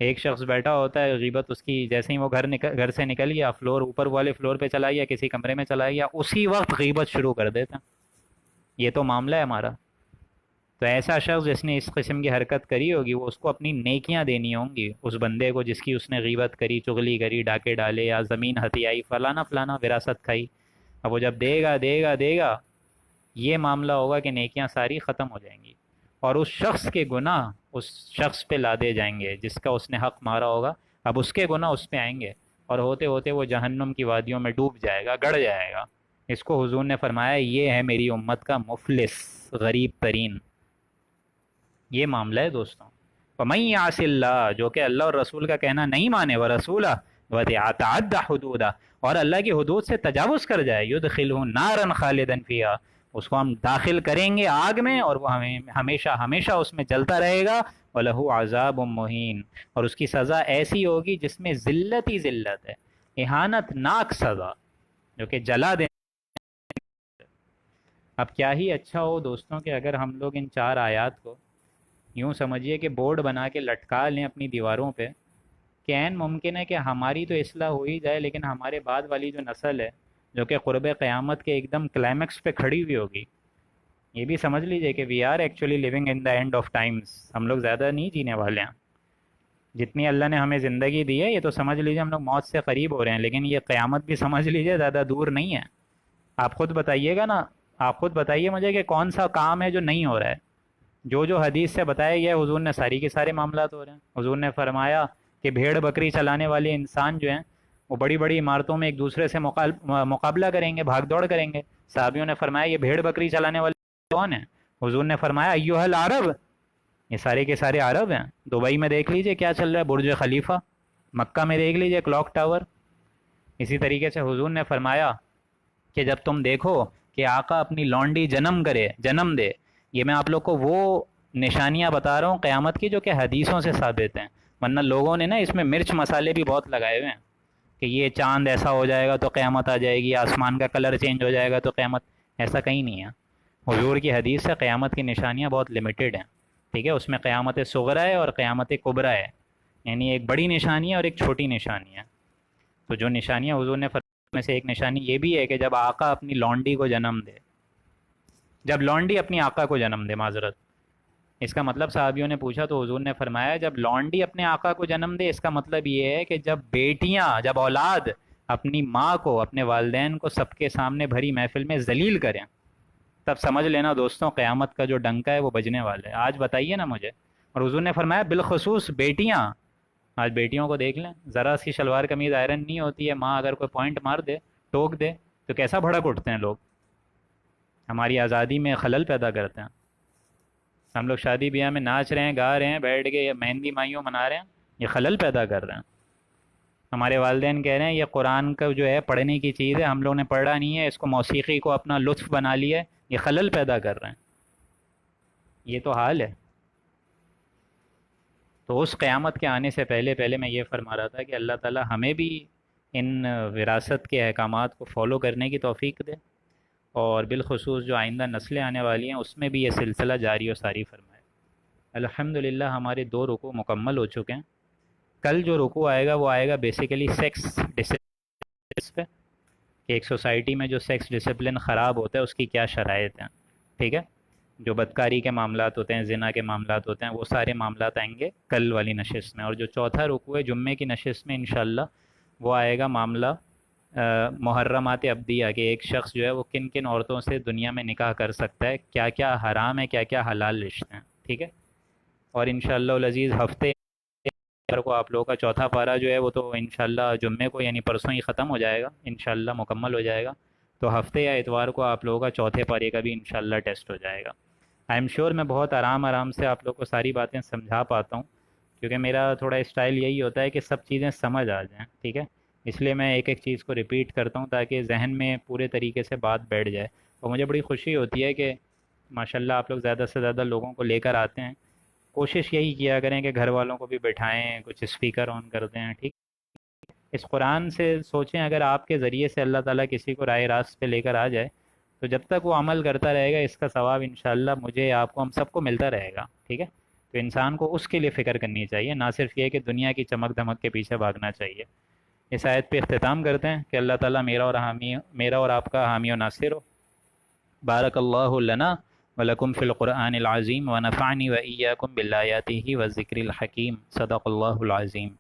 ایک شخص بیٹھا ہوتا ہے، غیبت اس کی، جیسے ہی وہ گھر سے نکل گیا، فلور اوپر والے فلور پہ چلا گیا، کسی کمرے میں چلا گیا، اسی وقت غیبت شروع کر دیتا۔ یہ تو معاملہ ہے ہمارا۔ تو ایسا شخص جس نے اس قسم کی حرکت کری ہوگی وہ اس کو اپنی نیکیاں دینی ہوں گی، اس بندے کو جس کی اس نے غیبت کری، چغلی کری، ڈاکے ڈالے یا زمین ہتھیائی، فلانا فلانا وراثت کھائی، اب وہ جب دے گا یہ معاملہ ہوگا کہ نیکیاں ساری ختم ہو جائیں گی، اور اس شخص کے گناہ اس شخص پہ لادے جائیں گے جس کا اس نے حق مارا ہوگا، اب اس کے گناہ اس پہ آئیں گے، اور ہوتے ہوتے وہ جہنم کی وادیوں میں ڈوب جائے گا، گڑ جائے گا۔ اس کو حضور نے فرمایا یہ ہے میری امت کا مفلس، غریب ترین، یہ معاملہ ہے دوستوں۔ وَمَن يَعْصِ اللَّهَ، جو کہ اللہ اور رسول کا کہنا نہیں مانے، وَرَسُولَهُ وَيَتَعَدَّ حُدُودَهُ، اور اللہ کی حدود سے تجاوز کر جائے، يُدْخِلْهُ نَارًا خَالِدًا فِيهَا، اس کو ہم داخل کریں گے آگ میں اور وہ ہمیشہ ہمیشہ اس میں جلتا رہے گا، وَلَهُ عَذَابٌ مُّهِينٌ، اور اس کی سزا ایسی ہوگی جس میں ذلت ہی ذلت ہے، اہانت ناک سزا، جو کہ جلا دے۔ اب کیا ہی اچھا ہو دوستوں کہ اگر ہم لوگ ان چار آیات کو یوں سمجھیے کہ بورڈ بنا کے لٹکا لیں اپنی دیواروں پہ، کہ عین ممکن ہے کہ ہماری تو اصلاح ہو ہی جائے لیکن ہمارے بعد والی جو نسل ہے جو کہ قرب قیامت کے ایک دم کلائمیکس پہ کھڑی ہوئی ہوگی، یہ بھی سمجھ لیجئے کہ we are actually living in the end of times, ہم لوگ زیادہ نہیں جینے والے ہیں، جتنی اللہ نے ہمیں زندگی دی ہے یہ تو سمجھ لیجئے ہم لوگ موت سے قریب ہو رہے ہیں، لیکن یہ قیامت بھی سمجھ لیجئے زیادہ دور نہیں ہے۔ آپ خود بتائیے گا نا، آپ خود بتائیے مجھے کہ کون سا کام ہے جو نہیں ہو رہا ہے؟ جو حدیث سے بتایا گیا حضور نے ساری کے سارے معاملات ہو رہے ہیں۔ حضور نے فرمایا کہ بھیڑ بکری چلانے والے انسان جو ہیں وہ بڑی بڑی عمارتوں میں ایک دوسرے سے مقابلہ کریں گے، بھاگ دوڑ کریں گے۔ صحابیوں نے فرمایا یہ بھیڑ بکری چلانے والے کون ہیں؟ حضور نے فرمایا ایھا العرب، یہ سارے کے سارے عرب ہیں۔ دبئی میں دیکھ لیجئے کیا چل رہا ہے، برج خلیفہ، مکہ میں دیکھ لیجئے کلاک ٹاور۔ اسی طریقے سے حضور نے فرمایا کہ جب تم دیکھو کہ آقا اپنی لونڈی جنم دے، یہ میں آپ لوگ کو وہ نشانیاں بتا رہا ہوں قیامت کی جو کہ حدیثوں سے ثابت ہیں، ورنہ لوگوں نے نا اس میں مرچ مسالے بھی بہت لگائے ہوئے ہیں کہ یہ چاند ایسا ہو جائے گا تو قیامت آ جائے گی، آسمان کا کلر چینج ہو جائے گا تو قیامت، ایسا کہیں نہیں ہے۔ حضور کی حدیث سے قیامت کی نشانیاں بہت لمیٹڈ ہیں، ٹھیک ہے؟ اس میں قیامت صغرا ہے اور قیامت کبریٰ ہے، یعنی ایک بڑی نشانی ہے اور ایک چھوٹی نشانی ہے۔ تو جو نشانیاں حضور نے میں سے ایک نشانی یہ بھی ہے کہ جب آقا اپنی لونڈی کو جنم دے، جب لونڈی اپنی آقا کو جنم دے، معذرت، اس کا مطلب صحابیوں نے پوچھا تو حضور نے فرمایا جب لونڈی اپنے آقا کو جنم دے، اس کا مطلب یہ ہے کہ جب اولاد اپنی ماں کو، اپنے والدین کو سب کے سامنے بھری محفل میں ذلیل کریں، تب سمجھ لینا دوستوں قیامت کا جو ڈنکا ہے وہ بجنے والا ہے۔ آج بتائیے نا مجھے، اور حضور نے فرمایا بالخصوص بیٹیاں، آج بیٹیوں کو دیکھ لیں، ذرا سی شلوار قمیض آئرن نہیں ہوتی ہے، ماں اگر کوئی پوائنٹ مار دے، ٹوک دے، تو کیسا بھڑک اٹھتے ہیں لوگ، ہماری آزادی میں خلل پیدا کرتے ہیں۔ ہم لوگ شادی بیاہ میں ناچ رہے ہیں، گا رہے ہیں، بیٹھ کے مہندی مائیوں منا رہے ہیں، یہ خلل پیدا کر رہے ہیں۔ ہمارے والدین کہہ رہے ہیں یہ قرآن کا جو ہے پڑھنے کی چیز ہے، ہم لوگوں نے پڑھا نہیں ہے، اس کو موسیقی کو اپنا لطف بنا لیا ہے، یہ خلل پیدا کر رہے ہیں، یہ تو حال ہے۔ تو اس قیامت کے آنے سے پہلے میں یہ فرما رہا تھا کہ اللہ تعالی ہمیں بھی ان وراثت کے احکامات کو فالو کرنے کی توفیق دے، اور بالخصوص جو آئندہ نسلیں آنے والی ہیں اس میں بھی یہ سلسلہ جاری و ساری فرمائے۔ الحمدللہ ہمارے 2 رکوع مکمل ہو چکے ہیں۔ کل جو رکوع آئے گا وہ آئے گا بیسیکلی سیکس ڈسپلن پہ، کہ ایک سوسائٹی میں جو سیکس ڈسپلن خراب ہوتا ہے اس کی کیا شرائط ہیں، ٹھیک ہے؟ جو بدکاری کے معاملات ہوتے ہیں، زنا کے معاملات ہوتے ہیں، وہ سارے معاملات آئیں گے کل والی نشست میں۔ اور جو چوتھا رکوع ہے جمعے کی نشست میں انشاءاللہ وہ آئے گا معاملہ محرمات ابدیہ، کہ ایک شخص جو ہے وہ کن کن عورتوں سے دنیا میں نکاح کر سکتا ہے، کیا کیا حرام ہے، کیا کیا حلال رشتے ہیں، ٹھیک ہے؟ اور انشاءاللہ العزیز ہفتے کو آپ لوگوں کا چوتھا پارہ جو ہے وہ تو انشاءاللہ جمعے کو یعنی پرسوں ہی ختم ہو جائے گا، انشاءاللہ مکمل ہو جائے گا، تو ہفتے یا اتوار کو آپ لوگوں کا چوتھے پارے کا بھی انشاءاللہ ٹیسٹ ہو جائے گا۔ آئی ایم شیور میں بہت آرام سے آپ لوگ کو ساری باتیں سمجھا پاتا ہوں، کیونکہ میرا تھوڑا اسٹائل یہی ہوتا ہے کہ سب چیزیں سمجھ آ جائیں، ٹھیک ہے؟ اس لیے میں ایک ایک چیز کو ریپیٹ کرتا ہوں تاکہ ذہن میں پورے طریقے سے بات بیٹھ جائے، اور مجھے بڑی خوشی ہوتی ہے کہ ماشاءاللہ آپ لوگ زیادہ سے زیادہ لوگوں کو لے کر آتے ہیں۔ کوشش یہی کیا کریں کہ گھر والوں کو بھی بٹھائیں، کچھ اسپیکر آن کر دیں، ٹھیک؟ اس قرآن سے سوچیں اگر آپ کے ذریعے سے اللہ تعالیٰ کسی کو راہ راست پہ لے کر آ جائے تو جب تک وہ عمل کرتا رہے گا اس کا ثواب انشاءاللہ مجھے، آپ کو، ہم سب کو ملتا رہے گا، ٹھیک ہے؟ تو انسان کو اس کے لیے فکر کرنی چاہیے، نہ صرف یہ کہ دنیا کی چمک دھمک کے پیچھے بھاگنا چاہیے۔ اس آیت پہ اختتام کرتے ہیں کہ اللہ تعالیٰ میرا اور آپ کا حامی و ناصر ہو۔ بارک اللہ لنا ولکم فی القرآن العظیم ونفعنی و ایاکم بالآیاتہ والذکر الحکیم صدق اللہ العظیم.